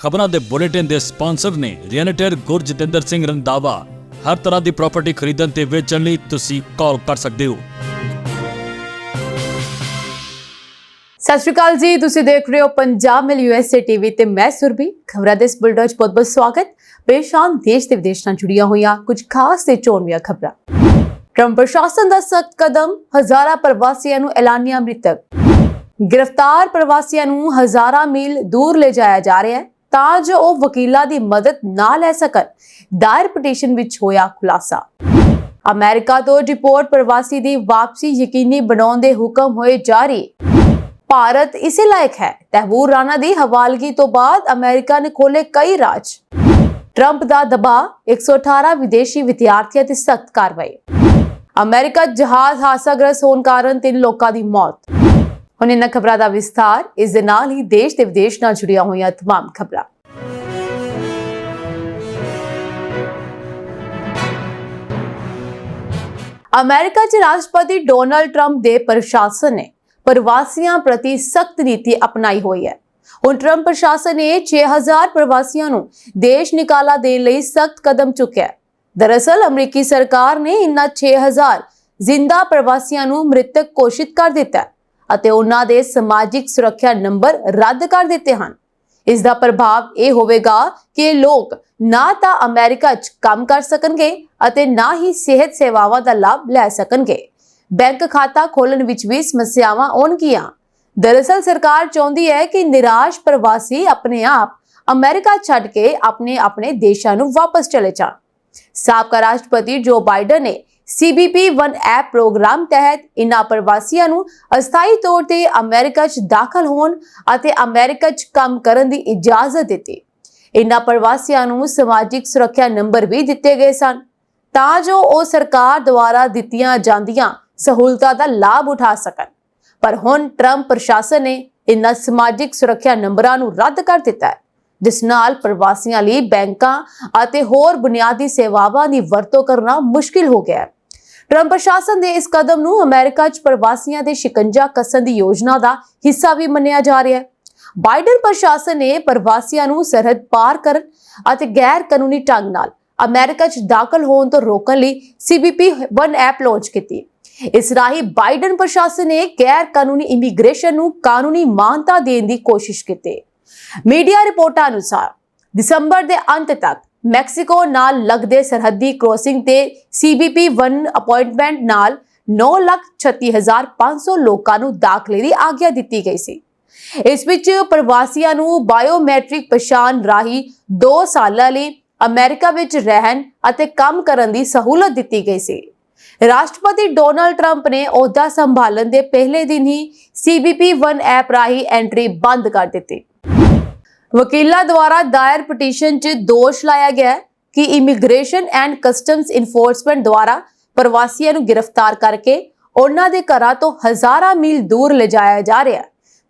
ਖਬਰਾਂ ਦੇ ਬੁਲੇਟਿਨ ਦੇ ਸਪਾਂਸਰ ਨੇ ਰੀਅਲਟਰ ਗੁਰਜਿੰਦਰ ਸਿੰਘ ਰੰਧਾਵਾ। ਹਰ ਤਰ੍ਹਾਂ ਦੀ ਪ੍ਰਾਪਰਟੀ ਖਰੀਦਣ ਤੇ ਵੇਚਣ ਲਈ ਤੁਸੀਂ ਕਾਲ ਕਰ ਸਕਦੇ ਹੋ। ਸਤਿ ਸ਼੍ਰੀ ਅਕਾਲ ਜੀ, ਤੁਸੀਂ ਦੇਖ ਰਹੇ ਹੋ ਪੰਜਾਬ ਮਿਲ USA ਟੀਵੀ ਤੇ ਮੈਂ ਸੁਰਭੀ। ਖਬਰਾਂ ਦੇ ਇਸ ਬੁਲੇਟਿਨ 'ਚ ਬਹੁਤ-ਬਹੁਤ ਸਵਾਗਤ। ਪੇਸ਼ਾਨ ਦੇਸ਼ ਤੇ ਵਿਦੇਸ਼ ਨਾਲ ਜੁੜੀਆਂ ਹੋਈਆਂ ਕੁਝ ਖਾਸ ਤੇ ਚੋਣਵੀਆਂ ਖਬਰਾਂ। ਟਰੰਪ ਪ੍ਰਸ਼ਾਸਨ ਦਾ ਸਖਤ ਕਦਮ, ਹਜ਼ਾਰਾਂ ਪ੍ਰਵਾਸੀਆਂ ਨੂੰ ਐਲਾਨਿਆ ਮ੍ਰਿਤਕ। गिरफ्तार प्रवासियों ਨੂੰ हजारा मील दूर ले जाया जा रहा है ਤਾਂ ਜੋ ਉਹ ਵਕੀਲਾਂ ਦੀ ਮਦਦ ਨਾ ਲੈ ਸਕਣ। ਦਾਇਰ ਪਟੀਸ਼ਨ ਵਿੱਚ ਹੋਇਆ ਖੁਲਾਸਾ। ਅਮਰੀਕਾ ਤੋਂ ਡਿਪੋਰਟ ਪ੍ਰਵਾਸੀ ਦੀ ਵਾਪਸੀ ਯਕੀਨੀ ਬਣਾਉਣ ਦੇ ਹੁਕਮ ਹੋਏ ਜਾਰੀ। ਭਾਰਤ ਇਸੇ ਲਾਇਕ ਹੈ। ਤਹਿਵੂਰ ਰਾਣਾ ਦੀ ਹਵਾਲਗੀ ਤੋਂ ਬਾਅਦ ਅਮਰੀਕਾ ਨੇ ਖੋਲੇ ਕਈ ਰਾਜ। ਟਰੰਪ ਦਾ ਦਬਾਅ, 118 ਵਿਦੇਸ਼ੀ ਵਿਦਿਆਰਥੀਆਂ ਤੇ ਸਖਤ ਕਾਰਵਾਈ। ਅਮਰੀਕਾ ਜਹਾਜ਼ ਹਾਦਸਾਗ੍ਰਸਤ ਹੋਣ ਕਾਰਨ 3 ਲੋਕਾਂ ਦੀ ਮੌਤ। ਹੁਣ ਇਹਨਾਂ ਖਬਰਾਂ ਦਾ ਵਿਸਥਾਰ। ਇਸ ਦੇ ਨਾਲ ਹੀ ਦੇਸ਼ ਤੇ ਵਿਦੇਸ਼ ਨਾਲ ਜੁੜੀਆਂ ਹੋਈਆਂ तमाम ਖਬਰਾਂ। ਅਮਰੀਕਾ 'ਚ ਰਾਸ਼ਟਰਪਤੀ ਡੋਨਾਲਡ ਟਰੰਪ ਦੇ ਪ੍ਰਸ਼ਾਸਨ ਨੇ ਪ੍ਰਵਾਸੀਆਂ ਪ੍ਰਤੀ ਸਖਤ ਨੀਤੀ ਅਪਣਾਈ ਹੋਈ ਹੈ। ਹੁਣ ਟਰੰਪ ਪ੍ਰਸ਼ਾਸਨ ਨੇ 6000 ਪ੍ਰਵਾਸੀਆਂ ਨੂੰ ਦੇਸ਼ ਨਿਕਾਲਾ ਦੇਣ ਲਈ ਸਖਤ ਕਦਮ ਚੁੱਕਿਆ ਹੈ। ਦਰਅਸਲ ਅਮਰੀਕੀ ਸਰਕਾਰ ਨੇ ਇਨ੍ਹਾਂ 6000 ਜ਼ਿੰਦਾ ਪ੍ਰਵਾਸੀਆਂ ਨੂੰ ਮ੍ਰਿਤਕ ਘੋਸ਼ਿਤ ਕਰ ਦਿੱਤਾ ਹੈ ਅਤੇ ਉਹਨਾਂ ਦੇ ਸਮਾਜਿਕ ਸੁਰੱਖਿਆ ਨੰਬਰ ਰੱਦ ਕਰ ਦਿੱਤੇ ਹਨ। ਇਸ ਦਾ ਪ੍ਰਭਾਵ ਇਹ ਹੋਵੇਗਾ ਕਿ ਲੋਕ ਨਾ ਤਾਂ ਅਮਰੀਕਾ 'ਚ ਕੰਮ ਕਰ ਸਕਣਗੇ ਅਤੇ ਨਾ ਹੀ ਸਿਹਤ ਸੇਵਾਵਾਂ ਦਾ ਲਾਭ ਲੈ ਸਕਣਗੇ। ਬੈਂਕ ਖਾਤਾ ਖੋਲ੍ਹਣ ਵਿੱਚ ਵੀ ਸਮੱਸਿਆਵਾਂ ਆਉਣਗੀਆਂ। ਦਰਅਸਲ ਸਰਕਾਰ ਚਾਹੁੰਦੀ ਹੈ ਕਿ ਨਿਰਾਸ਼ ਪ੍ਰਵਾਸੀ ਆਪਣੇ ਆਪ ਅਮਰੀਕਾ ਛੱਡ ਕੇ ਆਪਣੇ ਦੇਸ਼ਾਂ ਨੂੰ ਵਾਪਸ ਚਲੇ ਜਾਣ। ਸਾਬਕਾ ਰਾਸ਼ਟਰਪਤੀ ਜੋ ਬਾਈਡਨ ਨੇ CBP-1 ਐਪ ਪ੍ਰੋਗਰਾਮ ਤਹਿਤ ਇਨ੍ਹਾਂ ਪ੍ਰਵਾਸੀਆਂ ਨੂੰ ਅਸਥਾਈ ਤੌਰ ਤੇ ਅਮਰੀਕਾ 'ਚ ਦਾਖਲ ਹੋਣ ਅਤੇ ਅਮਰੀਕਾ 'ਚ ਕੰਮ ਕਰਨ ਦੀ ਇਜਾਜ਼ਤ ਦਿੱਤੀ। ਇਨ੍ਹਾਂ ਪ੍ਰਵਾਸੀਆਂ ਨੂੰ ਸਮਾਜਿਕ ਸੁਰੱਖਿਆ ਨੰਬਰ ਵੀ ਦਿੱਤੇ ਗਏ ਸਨ ਤਾਂ ਜੋ ਉਹ ਸਰਕਾਰ ਦੁਆਰਾ ਦਿੱਤੀਆਂ ਜਾਂਦੀਆਂ ਸਹੂਲਤਾਂ ਦਾ ਲਾਭ ਉਠਾ ਸਕਣ। ਪਰ ਹੁਣ ਟਰੰਪ ਪ੍ਰਸ਼ਾਸਨ ਨੇ ਇਨ੍ਹਾਂ ਸਮਾਜਿਕ ਸੁਰੱਖਿਆ ਨੰਬਰਾਂ ਨੂੰ ਰੱਦ ਕਰ ਦਿੱਤਾ ਹੈ, ਜਿਸ ਨਾਲ ਪ੍ਰਵਾਸੀਆਂ ਲਈ ਬੈਂਕਾਂ ਅਤੇ ਹੋਰ ਬੁਨਿਆਦੀ ਸੇਵਾਵਾਂ ਦੀ ਵਰਤੋਂ ਕਰਨਾ ਮੁਸ਼ਕਿਲ ਹੋ ਗਿਆ ਹੈ। ਟਰੰਪ ਪ੍ਰਸ਼ਾਸਨ ਦੇ ਇਸ ਕਦਮ ਨੂੰ ਅਮਰੀਕਾ 'ਚ ਪ੍ਰਵਾਸੀਆਂ ਦੇ ਸ਼ਿਕੰਜਾ ਕੱਸਣ ਦੀ ਯੋਜਨਾ ਦਾ ਹਿੱਸਾ ਵੀ ਮੰਨਿਆ ਜਾ ਰਿਹਾ ਹੈ। ਬਾਈਡਨ ਪ੍ਰਸ਼ਾਸਨ ਨੇ ਪ੍ਰਵਾਸੀਆਂ ਨੂੰ ਸਰਹੱਦ ਪਾਰ ਕਰਨ ਅਤੇ ਗੈਰ ਕਾਨੂੰਨੀ ਢੰਗ ਨਾਲ ਅਮਰੀਕਾ 'ਚ ਦਾਖਲ ਹੋਣ ਤੋਂ ਰੋਕਣ ਲਈ CBP-1 ਐਪ ਲਾਂਚ ਕੀਤੀ। ਇਸ ਰਾਹੀਂ ਬਾਈਡਨ ਪ੍ਰਸ਼ਾਸਨ ਨੇ ਗੈਰ ਕਾਨੂੰਨੀ ਇਮੀਗ੍ਰੇਸ਼ਨ ਨੂੰ ਕਾਨੂੰਨੀ ਮਾਨਤਾ ਦੇਣ ਦੀ ਕੋਸ਼ਿਸ਼ ਕੀਤੀ। ਮੀਡੀਆ ਰਿਪੋਰਟਾਂ ਅਨੁਸਾਰ ਦਸੰਬਰ ਦੇ ਅੰਤ ਤੱਕ ਮੈਕਸੀਕੋ ਨਾਲ ਲੱਗਦੇ ਸਰਹੱਦੀ ਕ੍ਰੋਸਿੰਗ ਤੇ CBP-1 ਅਪਾਇੰਟਮੈਂਟ ਨਾਲ 9,36,500 ਲੋਕਾਂ ਨੂੰ ਦਾਖਲੇ ਦੀ ਆਗਿਆ ਦਿੱਤੀ ਗਈ ਸੀ। ਇਸ ਵਿੱਚ ਪ੍ਰਵਾਸੀਆਂ ਨੂੰ ਬਾਇਓਮੈਟ੍ਰਿਕ ਪਛਾਣ ਰਾਹੀਂ 2 ਸਾਲਾਂ ਲਈ ਅਮਰੀਕਾ ਵਿੱਚ ਰਹਿਣ ਅਤੇ ਕੰਮ ਕਰਨ ਦੀ ਸਹੂਲਤ ਦਿੱਤੀ ਗਈ ਸੀ। ਰਾਸ਼ਟਰਪਤੀ ਡੋਨਾਲਡ ਟਰੰਪ ਨੇ ਅਹੁਦਾ ਸੰਭਾਲਣ ਦੇ ਪਹਿਲੇ ਦਿਨ ਹੀ CBP-1 ਐਪ ਰਾਹੀਂ ਐਂਟਰੀ ਬੰਦ ਕਰ ਦਿੱਤੀ। ਵਕੀਲਾਂ ਦੁਆਰਾ ਦਾਇਰ ਪਟੀਸ਼ਨ 'ਚ ਦੋਸ਼ ਲਾਇਆ ਗਿਆ ਕਿ ਇਮੀਗ੍ਰੇਸ਼ਨ ਐਂਡ ਕਸਟਮਸ ਇਨਫੋਰਸਮੈਂਟ ਦੁਆਰਾ ਪ੍ਰਵਾਸੀਆਂ ਨੂੰ ਗ੍ਰਿਫਤਾਰ ਕਰਕੇ ਉਹਨਾਂ ਦੇ ਘਰਾਂ ਤੋਂ ਹਜ਼ਾਰਾਂ ਮੀਲ ਦੂਰ ਲਿਜਾਇਆ ਜਾ ਰਿਹਾ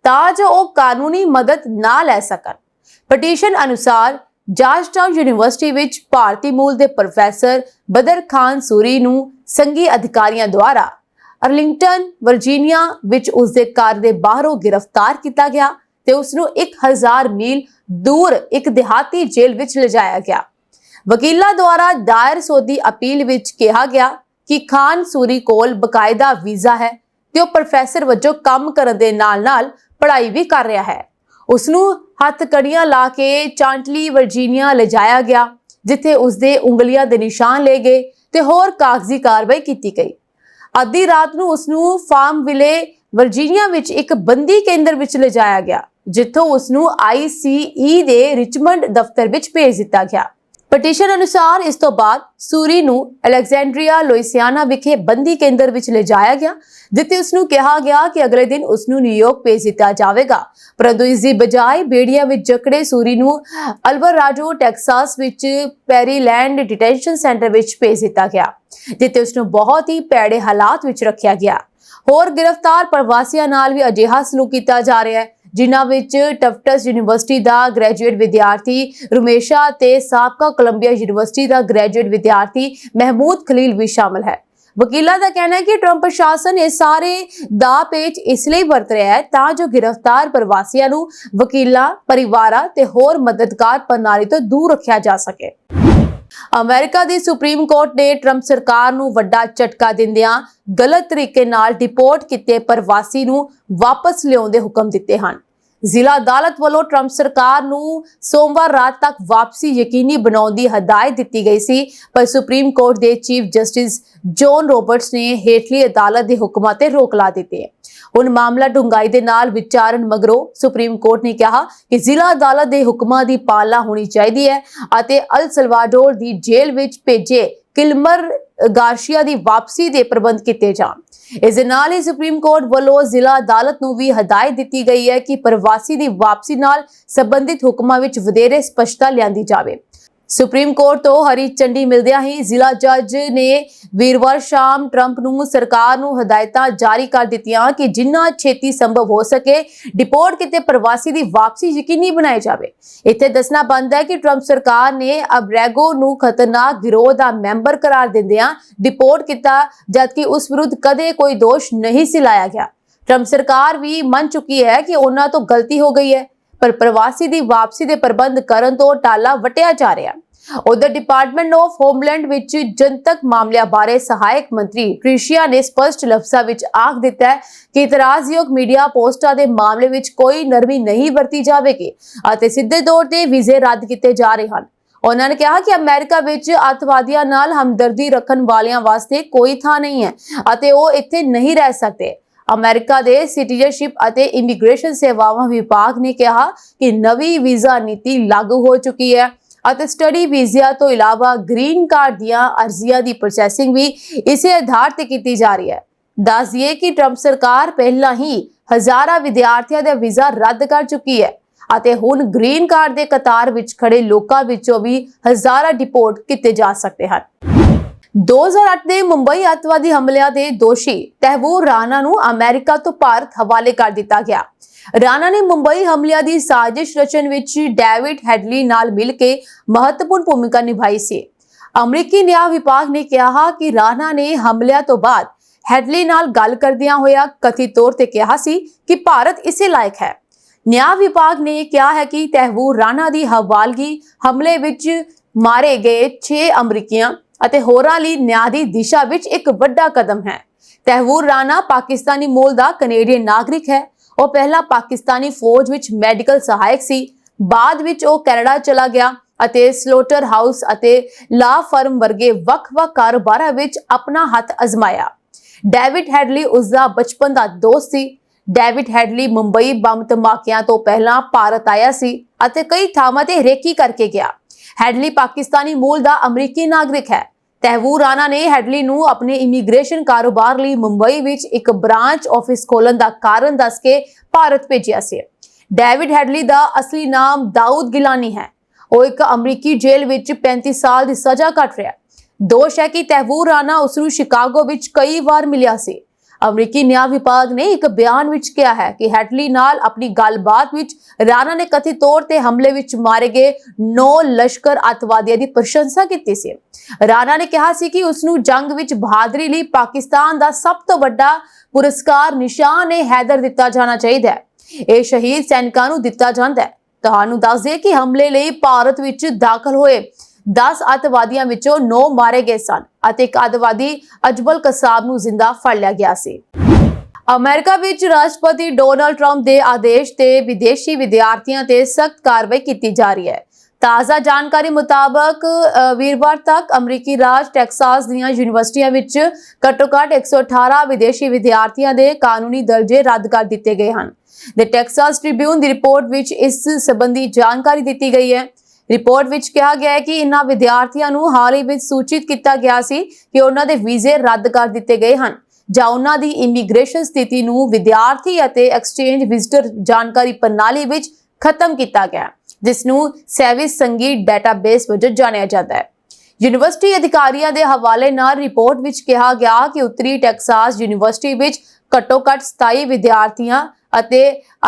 ਤਾਂ ਜੋ ਉਹ ਕਾਨੂੰਨੀ ਮਦਦ ਨਾ ਲੈ ਸਕਣ। ਪਟੀਸ਼ਨ ਅਨੁਸਾਰ ਜਾਰਜਟਾਊਨ ਯੂਨੀਵਰਸਿਟੀ ਵਿੱਚ ਭਾਰਤੀ ਮੂਲ ਦੇ ਪ੍ਰੋਫੈਸਰ ਬਦਰ ਖਾਨ ਸੂਰੀ ਨੂੰ ਸੰਘੀ ਅਧਿਕਾਰੀਆਂ ਦੁਆਰਾ ਅਰਲਿੰਗਟਨ, ਵਰਜੀਨੀਆ ਵਿੱਚ ਉਸਦੇ ਘਰ ਦੇ ਬਾਹਰੋਂ ਗ੍ਰਿਫਤਾਰ ਕੀਤਾ ਗਿਆ ਤੇ ਉਸ ਨੂੰ 1000 ਮੀਲ ਦੂਰ ਇੱਕ ਦਿਹਾਤੀ ਜੇਲ੍ਹ ਵਿੱਚ ਲਿਜਾਇਆ ਗਿਆ। ਵਕੀਲਾਂ ਦੁਆਰਾ ਦਾਇਰ ਸੋਧੀ ਅਪੀਲ ਵਿੱਚ ਕਿਹਾ ਗਿਆ ਕਿ ਖਾਨ ਸੂਰੀ ਕੋਲ ਬਕਾਇਦਾ ਵੀਜ਼ਾ ਹੈ ਤੇ ਉਹ ਪ੍ਰੋਫੈਸਰ ਵਜੋਂ ਕੰਮ ਕਰਨ ਦੇ ਨਾਲ-ਨਾਲ ਪੜ੍ਹਾਈ ਵੀ ਕਰ ਰਿਹਾ ਹੈ। ਉਸ ਨੂੰ ਹੱਥਕੜੀਆਂ ਲਾ ਕੇ ਚਾਂਟਲੀ, ਵਰਜੀਨੀਆ ਲਿਜਾਇਆ ਗਿਆ, ਜਿੱਥੇ ਉਸਦੇ ਉਂਗਲੀਆਂ ਦੇ ਨਿਸ਼ਾਨ ਲਏ ਗਏ ਤੇ ਹੋਰ ਕਾਗਜ਼ੀ ਕਾਰਵਾਈ ਕੀਤੀ ਗਈ। ਅੱਧੀ ਰਾਤ ਨੂੰ ਉਸ ਨੂੰ ਫਾਰਮਵਿਲੇ, ਵਰਜੀਨੀਆ ਵਿੱਚ ਇੱਕ ਬੰਦੀ ਕੇਂਦਰ ਵਿੱਚ ਲਿਜਾਇਆ ਗਿਆ, ਜਿੱਥੋਂ ਉਸ ਨੂੰ ICE ਦੇ ਰਿਚਮੰਡ ਦਫ਼ਤਰ ਵਿੱਚ ਭੇਜ ਦਿੱਤਾ ਗਿਆ। ਪਟੀਸ਼ਨ ਅਨੁਸਾਰ ਇਸ ਤੋਂ ਬਾਅਦ ਸੂਰੀ ਨੂੰ ਅਲੈਗਜ਼ੈਂਡਰੀਆ, ਲੁਈਸਿਆਨਾ ਵਿਖੇ ਬੰਦੀ ਕੇਂਦਰ ਵਿੱਚ ਲਿਜਾਇਆ ਗਿਆ, ਜਿੱਥੇ ਉਸ ਨੂੰ ਕਿਹਾ ਗਿਆ ਕਿ ਅਗਲੇ ਦਿਨ ਉਸ ਨੂੰ ਨਿਊਯਾਰਕ ਭੇਜ ਦਿੱਤਾ ਜਾਵੇਗਾ। ਪਰੰਤੂ ਇਸ ਦੀ ਬਜਾਏ ਬੇੜੀਆਂ ਵਿੱਚ ਜਕੜੇ ਸੂਰੀ ਨੂੰ ਅਲਵਰਾਡੋ, ਟੈਕਸਾਸ ਵਿੱਚ ਪੈਰੀਲੈਂਡ ਡਿਟੈਂਸ਼ਨ ਸੈਂਟਰ ਵਿੱਚ ਭੇਜ ਦਿੱਤਾ ਗਿਆ, ਜਿੱਥੇ ਉਸ ਨੂੰ ਬਹੁਤ ਹੀ ਭੈੜੇ ਹਾਲਾਤ ਵਿੱਚ ਰੱਖਿਆ ਗਿਆ। ਹੋਰ ਗ੍ਰਿਫਤਾਰ ਪ੍ਰਵਾਸੀਆਂ ਨਾਲ ਵੀ ਅਜਿਹਾ ਸਲੂਕ ਕੀਤਾ ਜਾ ਰਿਹਾ ਹੈ, ਜਿਨ੍ਹਾਂ ਵਿੱਚ ਟਫਟਸ ਯੂਨੀਵਰਸਿਟੀ ਦਾ ਗ੍ਰੈਜੂਏਟ ਵਿਦਿਆਰਥੀ ਰੁਮੇਸ਼ਾ ਤੇ ਸਾਬਕਾ ਕੋਲੰਬੀਆ ਯੂਨੀਵਰਸਿਟੀ ਦਾ ਗ੍ਰੈਜੂਏਟ ਵਿਦਿਆਰਥੀ ਮਹਿਮੂਦ ਖਲੀਲ ਵੀ ਸ਼ਾਮਲ ਹੈ। ਵਕੀਲਾਂ ਦਾ ਕਹਿਣਾ ਹੈ ਕਿ ਟਰੰਪ ਪ੍ਰਸ਼ਾਸਨ ਇਹ ਸਾਰੇ ਦਾ ਪੇਚ ਇਸ ਲਈ ਵਰਤ ਰਿਹਾ ਹੈ ਤਾਂ ਜੋ ਗ੍ਰਿਫਤਾਰ ਪ੍ਰਵਾਸੀਆਂ ਨੂੰ ਵਕੀਲਾਂ, ਪਰਿਵਾਰਾਂ ਤੇ ਹੋਰ ਮਦਦਗਾਰ ਪ੍ਰਣਾਲੀ ਤੋਂ ਦੂਰ ਰੱਖਿਆ ਜਾ ਸਕੇ। ਅਮਰੀਕਾ ਦੀ ਸੁਪਰੀਮ ਕੋਰਟ ਨੇ ਟਰੰਪ ਸਰਕਾਰ ਨੂੰ ਵੱਡਾ ਝਟਕਾ ਦਿੰਦਿਆਂ ਗਲਤ ਤਰੀਕੇ ਨਾਲ ਡਿਪੋਰਟ ਕੀਤੇ ਪ੍ਰਵਾਸੀ ਨੂੰ ਵਾਪਸ ਲਿਆਉਣ ਦੇ ਹੁਕਮ ਦਿੱਤੇ ਹਨ। ਜ਼ਿਲ੍ਹਾ ਅਦਾਲਤ ਵੱਲੋਂ ਟਰੰਪ ਸਰਕਾਰ ਨੂੰ ਸੋਮਵਾਰ ਰਾਤ ਤੱਕ ਵਾਪਸੀ ਯਕੀਨੀ ਬਣਾਉਣ ਦੀ ਹਦਾਇਤ ਦਿੱਤੀ ਗਈ ਸੀ, ਪਰ ਸੁਪਰੀਮ ਕੋਰਟ ਦੇ ਚੀਫ ਜਸਟਿਸ ਜੌਨ ਰੋਬਰਟਸ ਨੇ ਹੇਠਲੀ ਅਦਾਲਤ ਦੇ ਹੁਕਮਾਂ ਤੇ ਰੋਕ ਲਾ ਦਿੱਤੀ ਹੈ। ਹੁਣ ਮਾਮਲਾ ਡੂੰਘਾਈ ਦੇ ਨਾਲ ਵਿਚਾਰਨ ਮਗਰੋਂ ਸੁਪਰੀਮ ਕੋਰਟ ਨੇ ਕਿਹਾ ਕਿ ਜ਼ਿਲ੍ਹਾ ਅਦਾਲਤ ਦੇ ਹੁਕਮਾਂ ਦੀ ਪਾਲਣਾ ਹੋਣੀ ਚਾਹੀਦੀ ਹੈ ਅਤੇ ਅਲ ਸਲਵਾਡੋਰ ਦੀ ਜੇਲ੍ਹ ਵਿੱਚ ਭੇਜੇ ਕਿਲਮਰ ਗਾਰਸ਼ੀਆ ਦੀ ਵਾਪਸੀ ਦੇ ਪ੍ਰਬੰਧ ਕੀਤੇ ਜਾਣ। ਇਸ ਦੇ ਨਾਲ ਹੀ ਸੁਪਰੀਮ ਕੋਰਟ ਵੱਲੋਂ ਜ਼ਿਲ੍ਹਾ ਅਦਾਲਤ ਨੂੰ ਵੀ ਹਦਾਇਤ ਦਿੱਤੀ ਗਈ ਹੈ ਕਿ ਪ੍ਰਵਾਸੀ ਦੀ ਵਾਪਸੀ ਨਾਲ ਸੰਬੰਧਿਤ ਹੁਕਮਾਂ ਵਿੱਚ ਵਧੇਰੇ ਸਪਸ਼ਟਤਾ ਲਿਆਂਦੀ ਜਾਵੇ। ਸੁਪਰੀਮ ਕੋਰਟ ਤੋਂ ਹਰੀ ਝੰਡੀ ਮਿਲਦਿਆਂ ਹੀ ਜ਼ਿਲ੍ਹਾ ਜੱਜ ਨੇ ਵੀਰਵਾਰ ਸ਼ਾਮ ਟਰੰਪ ਨੂੰ ਸਰਕਾਰ ਨੂੰ ਹਦਾਇਤਾਂ ਜਾਰੀ ਕਰ ਦਿੱਤੀਆਂ ਕਿ ਜਿੰਨਾ ਛੇਤੀ ਸੰਭਵ ਹੋ ਸਕੇ ਡਿਪੋਰਟ ਕੀਤੇ ਪ੍ਰਵਾਸੀ ਦੀ ਵਾਪਸੀ ਯਕੀਨੀ ਬਣਾਈ ਜਾਵੇ। ਇੱਥੇ ਦੱਸਣਾ ਬਣਦਾ ਹੈ ਕਿ ਟਰੰਪ ਸਰਕਾਰ ਨੇ ਅਬਰੈਗੋ ਨੂੰ ਖਤਰਨਾਕ ਗਿਰੋਹ ਦਾ ਮੈਂਬਰ ਕਰਾਰ ਦਿੰਦਿਆਂ ਡਿਪੋਰਟ ਕੀਤਾ, ਜਦਕਿ ਉਸ ਵਿਰੁੱਧ ਕਦੇ ਕੋਈ ਦੋਸ਼ ਨਹੀਂ ਸੀ ਲਾਇਆ ਗਿਆ। ਟਰੰਪ ਸਰਕਾਰ ਵੀ ਮੰਨ ਚੁੱਕੀ ਹੈ ਕਿ ਉਹਨਾਂ ਤੋਂ ਗਲਤੀ ਹੋ ਗਈ ਹੈ, ਪਰ ਪ੍ਰਵਾਸੀ ਦੀ ਵਾਪਸੀ ਦੇ ਪ੍ਰਬੰਧ ਕਰਨ ਤੋਂ ਟਾਲਾ ਵਟਿਆ ਜਾ ਰਿਹਾ। ਉਧਰ ਡਿਪਾਰਟਮੈਂਟ ਆਫ ਹੋਮਲੈਂਡ ਵਿੱਚ ਜਨਤਕ ਮਾਮਲਿਆਂ ਬਾਰੇ ਸਹਾਇਕ ਮੰਤਰੀ ਟ੍ਰਿਸ਼ੀਆ ਨੇ ਸਪਸ਼ਟ ਲਫ਼ਜ਼ਾਂ ਵਿੱਚ ਆਖ ਦਿੱਤਾ ਹੈ ਕਿ ਇਤਰਾਜ਼ਯੋਗ ਮੀਡੀਆ ਪੋਸਟਾਂ ਦੇ ਮਾਮਲੇ ਵਿੱਚ ਕੋਈ ਨਰਮੀ ਨਹੀਂ ਵਰਤੀ ਜਾਵੇਗੀ ਅਤੇ ਸਿੱਧੇ ਤੌਰ ਤੇ ਵੀਜ਼ੇ ਰੱਦ ਕੀਤੇ ਜਾ ਰਹੇ ਹਨ। ਉਹਨਾਂ ਨੇ ਕਿਹਾ ਕਿ ਅਮਰੀਕਾ ਵਿੱਚ ਅੱਤਵਾਦੀਆਂ ਨਾਲ ਹਮਦਰਦੀ ਰੱਖਣ ਵਾਲਿਆਂ ਵਾਸਤੇ ਕੋਈ ਥਾਂ ਨਹੀਂ ਹੈ ਅਤੇ ਉਹ ਇੱਥੇ ਨਹੀਂ ਰਹਿ ਸਕਦੇ। ਅਮਰੀਕਾ ਦੇ ਸਿਟੀਜ਼ਨਸ਼ਿਪ ਅਤੇ ਇਮੀਗ੍ਰੇਸ਼ਨ ਸੇਵਾਵਾਂ ਵਿਭਾਗ ਨੇ ਕਿਹਾ ਕਿ ਨਵੀਂ ਵੀਜ਼ਾ ਨੀਤੀ ਲਾਗੂ ਹੋ ਚੁੱਕੀ ਹੈ ਅਤੇ ਸਟੱਡੀ ਵੀਜ਼ਾ ਤੋਂ ਇਲਾਵਾ ਗ੍ਰੀਨ ਕਾਰਡ ਦੀਆਂ ਅਰਜ਼ੀਆਂ ਦੀ ਪ੍ਰੋਸੈਸਿੰਗ ਵੀ ਇਸੇ ਆਧਾਰ ਤੇ ਕੀਤੀ ਜਾ ਰਹੀ ਹੈ। ਦੱਸ ਦਈਏ ਕਿ ਟਰੰਪ ਸਰਕਾਰ ਪਹਿਲਾਂ ਹੀ ਹਜ਼ਾਰਾਂ ਵਿਦਿਆਰਥੀਆਂ ਦਾ ਵੀਜ਼ਾ ਰੱਦ ਕਰ ਚੁੱਕੀ ਹੈ ਅਤੇ ਹੁਣ ਗ੍ਰੀਨ ਕਾਰਡ ਦੇ ਕਤਾਰ ਵਿੱਚ ਖੜੇ ਲੋਕਾਂ ਵਿੱਚੋਂ ਵੀ ਹਜ਼ਾਰਾਂ ਡਿਪੋਰਟ ਕੀਤੇ ਜਾ ਸਕਦੇ ਹਨ। 2008 ਦੇ ਮੁੰਬਈ ਅੱਤਵਾਦੀ ਹਮਲਿਆਂ ਦੇ ਦੋਸ਼ੀ ਤਹਿਵੂਰ ਰਾਣਾ ਨੂੰ ਅਮਰੀਕਾ ਤੋਂ ਭਾਰਤ ਹਵਾਲੇ ਕਰ ਦਿੱਤਾ ਗਿਆ। ਰਾਣਾ ਨੇ ਮੁੰਬਈ ਹਮਲਿਆਂ ਦੀ ਸਾਜ਼ਿਸ਼ ਰਚਣ ਵਿੱਚ ਡੇਵਿਡ ਹੈਡਲੀ ਨਾਲ ਮਿਲ ਕੇ ਮਹੱਤਵਪੂਰਨ ਭੂਮਿਕਾ ਨਿਭਾਈ ਸੀ। ਅਮਰੀਕੀ ਨਿਆਂ ਵਿਭਾਗ ਨੇ ਕਿਹਾ ਕਿ ਰਾਣਾ ਨੇ ਹਮਲਿਆਂ ਤੋਂ ਬਾਅਦ ਹੈਡਲੀ ਨਾਲ ਗੱਲ ਕਰਦਿਆਂ ਹੋਇਆ ਕਥਿਤ ਤੌਰ ਤੇ ਕਿਹਾ ਸੀ ਕਿ ਭਾਰਤ ਇਸੇ ਲਾਇਕ ਹੈ। ਨਿਆਂ ਵਿਭਾਗ ਨੇ ਕਿਹਾ ਹੈ ਕਿ ਤਹਿਵੂਰ ਰਾਣਾ ਦੀ ਹਵਾਲਗੀ ਹਮਲੇ ਵਿੱਚ ਮਾਰੇ ਗਏ 6 ਅਮਰੀਕੀਆਂ ਅਤੇ ਹੋਰਾਂ ਲਈ ਨਿਆਂ ਦੀ ਦਿਸ਼ਾ ਵਿੱਚ ਇੱਕ ਵੱਡਾ ਕਦਮ ਹੈ। ਤਹਿਵੂਰ ਰਾਣਾ ਪਾਕਿਸਤਾਨੀ ਮੂਲ ਦਾ ਕੈਨੇਡੀਅਨ ਨਾਗਰਿਕ ਹੈ। ਉਹ ਪਹਿਲਾਂ ਪਾਕਿਸਤਾਨੀ ਫੌਜ ਵਿੱਚ ਮੈਡੀਕਲ ਸਹਾਇਕ ਸੀ। ਬਾਅਦ ਵਿੱਚ ਉਹ ਕੈਨੇਡਾ ਚਲਾ ਗਿਆ ਅਤੇ ਸਲੋਟਰ ਹਾਊਸ ਅਤੇ ਲਾ ਫਰਮ ਵਰਗੇ ਵੱਖ-ਵੱਖ ਕਾਰੋਬਾਰਾਂ ਵਿੱਚ ਆਪਣਾ ਹੱਥ ਅਜ਼ਮਾਇਆ। ਡੇਵਿਡ ਹੈਡਲੀ ਉਸ ਦਾ ਬਚਪਨ ਦਾ ਦੋਸਤ ਸੀ। ਡੇਵਿਡ ਹੈਡਲੀ ਮੁੰਬਈ ਬੰਬ ਧਮਾਕਿਆਂ ਤੋਂ ਪਹਿਲਾਂ ਭਾਰਤ ਆਇਆ ਸੀ ਅਤੇ ਕਈ ਥਾਵਾਂ ਤੇ ਰੇਕੀ ਕਰਕੇ ਗਿਆ। ਹੈਡਲੀ ਪਾਕਿਸਤਾਨੀ ਮੂਲ ਦਾ ਅਮਰੀਕੀ ਨਾਗਰਿਕ ਹੈ। ਤਹਿਵੂਰ ਰਾਣਾ ਨੇ ਹੈਡਲੀ ਨੂੰ ਆਪਣੇ ਇਮੀਗ੍ਰੇਸ਼ਨ ਕਾਰੋਬਾਰ ਲਈ ਮੁੰਬਈ ਵਿੱਚ ਇੱਕ ਬ੍ਰਾਂਚ ਆਫਿਸ ਖੋਲ੍ਹਣ ਦਾ ਕਾਰਨ ਦੱਸ ਕੇ ਭਾਰਤ ਭੇਜਿਆ ਸੀ। ਡੇਵਿਡ ਹੈਡਲੀ ਦਾ ਅਸਲੀ ਨਾਮ ਦਾਊਦ ਗਿਲਾਨੀ ਹੈ। ਉਹ ਇੱਕ ਅਮਰੀਕੀ ਜੇਲ੍ਹ ਵਿੱਚ 35 ਸਾਲ ਦੀ ਸਜ਼ਾ ਕੱਟ ਰਿਹਾ। ਦੋਸ਼ ਹੈ ਕਿ ਤਹਿਵੂਰ ਰਾਣਾ ਉਸ ਨੂੰ ਸ਼ਿਕਾਗੋ ਵਿੱਚ ਕਈ ਵਾਰ ਮਿਲਿਆ ਸੀ। ਅਮਰੀਕੀ ਨਿਆਂ ਵਿਭਾਗ ਨੇ ਇੱਕ ਬਿਆਨ ਵਿੱਚ ਕਿਹਾ ਹੈ ਕਿ ਹੈਡਲੀ ਨਾਲ ਆਪਣੀ ਗੱਲਬਾਤ ਵਿੱਚ ਰਾਣਾ ਨੇ ਕਥਿਤ ਤੌਰ ਤੇ ਹਮਲੇ ਵਿੱਚ ਮਾਰੇ ਗਏ 9 ਲਸ਼ਕਰ ਅੱਤਵਾਦੀਆਂ ਦੀ ਪ੍ਰਸ਼ੰਸਾ ਕੀਤੀ ਸੀ। ਰਾਣਾ ਨੇ ਕਿਹਾ ਸੀ ਕਿ ਉਸ ਨੂੰ ਜੰਗ ਵਿੱਚ ਬਹਾਦਰੀ ਲਈ ਪਾਕਿਸਤਾਨ ਦਾ ਸਭ ਤੋਂ ਵੱਡਾ ਪੁਰਸਕਾਰ ਨਿਸ਼ਾਨ-ਏ-ਹੈਦਰ ਦਿੱਤਾ ਜਾਣਾ ਚਾਹੀਦਾ ਹੈ। ਇਹ ਸ਼ਹੀਦ ਸੈਨਿਕਾਂ ਨੂੰ ਦਿੱਤਾ ਜਾਂਦਾ ਹੈ। ਤੁਹਾਨੂੰ ਦੱਸ ਦਈਏ ਕਿ ਹਮਲੇ ਲਈ ਭਾਰਤ ਵਿੱਚ ਦਾਖਲ ਹੋਏ 10 ਅੱਤਵਾਦੀਆਂ ਵਿੱਚੋਂ 9 ਮਾਰੇ ਗਏ ਸਨ ਅਤੇ ਇੱਕ ਅੱਤਵਾਦੀ ਅਜਬਲ ਕਸਾਬ ਨੂੰ ਜ਼ਿੰਦਾ ਫੜ ਲਿਆ ਗਿਆ ਸੀ। ਅਮਰੀਕਾ ਵਿੱਚ ਰਾਸ਼ਟਰਪਤੀ ਡੋਨਾਲਡ ਟਰੰਪ ਦੇ ਆਦੇਸ਼ ਤੇ ਵਿਦੇਸ਼ੀ ਵਿਦਿਆਰਥੀਆਂ ਤੇ ਸਖਤ ਕਾਰਵਾਈ ਕੀਤੀ ਜਾ ਰਹੀ ਹੈ। ਤਾਜ਼ਾ ਜਾਣਕਾਰੀ ਮੁਤਾਬਕ ਵੀਰਵਾਰ ਤੱਕ ਅਮਰੀਕੀ ਰਾਜ ਟੈਕਸਾਸ ਦੀਆਂ ਯੂਨੀਵਰਸਿਟੀਆਂ ਵਿੱਚ ਘੱਟੋ-ਘੱਟ 118 ਵਿਦੇਸ਼ੀ ਵਿਦਿਆਰਥੀਆਂ ਦੇ ਕਾਨੂੰਨੀ ਦਰਜੇ ਰੱਦ ਕਰ ਦਿੱਤੇ ਗਏ ਹਨ। ਦ ਟੈਕਸਾਸ ਟ੍ਰਿਬਿਊਨ ਦੀ ਰਿਪੋਰਟ ਵਿੱਚ ਇਸ ਸੰਬੰਧੀ ਜਾਣਕਾਰੀ ਦਿੱਤੀ ਗਈ ਹੈ। ਰਿਪੋਰਟ ਵਿੱਚ ਕਿਹਾ ਗਿਆ ਹੈ ਕਿ ਇਨ੍ਹਾਂ ਵਿਦਿਆਰਥੀਆਂ ਨੂੰ ਹਾਲ ਹੀ ਵਿੱਚ ਸੂਚਿਤ ਕੀਤਾ ਗਿਆ ਸੀ ਕਿ ਉਹਨਾਂ ਦੇ ਵੀਜ਼ੇ ਰੱਦ ਕਰ ਦਿੱਤੇ ਗਏ ਹਨ ਜਾਂ ਉਹਨਾਂ ਦੀ ਇਮੀਗ੍ਰੇਸ਼ਨ ਸਥਿਤੀ ਨੂੰ ਵਿਦਿਆਰਥੀ ਅਤੇ ਐਕਸਚੇਂਜ ਵਿਜ਼ਟਰ ਜਾਣਕਾਰੀ ਪ੍ਰਣਾਲੀ ਵਿੱਚ ਖਤਮ ਕੀਤਾ ਗਿਆ, ਜਿਸ ਨੂੰ ਸੇਵਿਸ ਸੰਗੀ ਡੇਟਾਬੇਸ ਵਜੋਂ ਜਾਣਿਆ ਜਾਂਦਾ ਹੈ। ਯੂਨੀਵਰਸਿਟੀ ਅਧਿਕਾਰੀਆਂ ਦੇ ਹਵਾਲੇ ਨਾਲ ਰਿਪੋਰਟ ਵਿੱਚ ਕਿਹਾ ਗਿਆ ਕਿ ਉੱਤਰੀ ਟੈਕਸਾਸ ਯੂਨੀਵਰਸਿਟੀ ਵਿੱਚ ਘੱਟੋ-ਘੱਟ 27 ਵਿਦਿਆਰਥੀਆਂ ਅਤੇ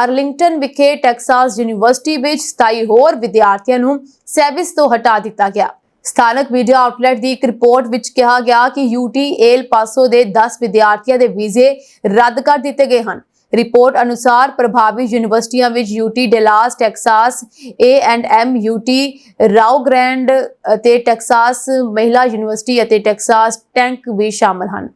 ਅਰਲਿੰਗਟਨ ਵਿਖੇ ਟੈਕਸਾਸ ਯੂਨੀਵਰਸਿਟੀ ਵਿੱਚ 27 ਹੋਰ ਵਿਦਿਆਰਥੀਆਂ ਨੂੰ ਸੇਵਿਸ ਤੋਂ ਹਟਾ ਦਿੱਤਾ ਗਿਆ। ਸਥਾਨਕ ਮੀਡੀਆ ਆਊਟਲੈਟ ਦੀ ਇੱਕ ਰਿਪੋਰਟ ਵਿੱਚ ਕਿਹਾ ਗਿਆ ਕਿ ਯੂਟੀ ਏਲ ਪਾਸੋ ਦੇ 10 ਵਿਦਿਆਰਥੀਆਂ ਦੇ ਵੀਜ਼ੇ ਰੱਦ ਕਰ ਦਿੱਤੇ ਗਏ ਹਨ। ਰਿਪੋਰਟ ਅਨੁਸਾਰ ਪ੍ਰਭਾਵੀ ਯੂਨੀਵਰਸਿਟੀਆਂ ਵਿੱਚ UT Dallas Texas, A&M UT Rio Grande ਅਤੇ ਟੈਕਸਾਸ ਮਹਿਲਾ ਯੂਨੀਵਰਸਿਟੀ ਅਤੇ ਟੈਕਸਾਸ ਟੈਂਕ ਵੀ ਸ਼ਾਮਲ ਹਨ।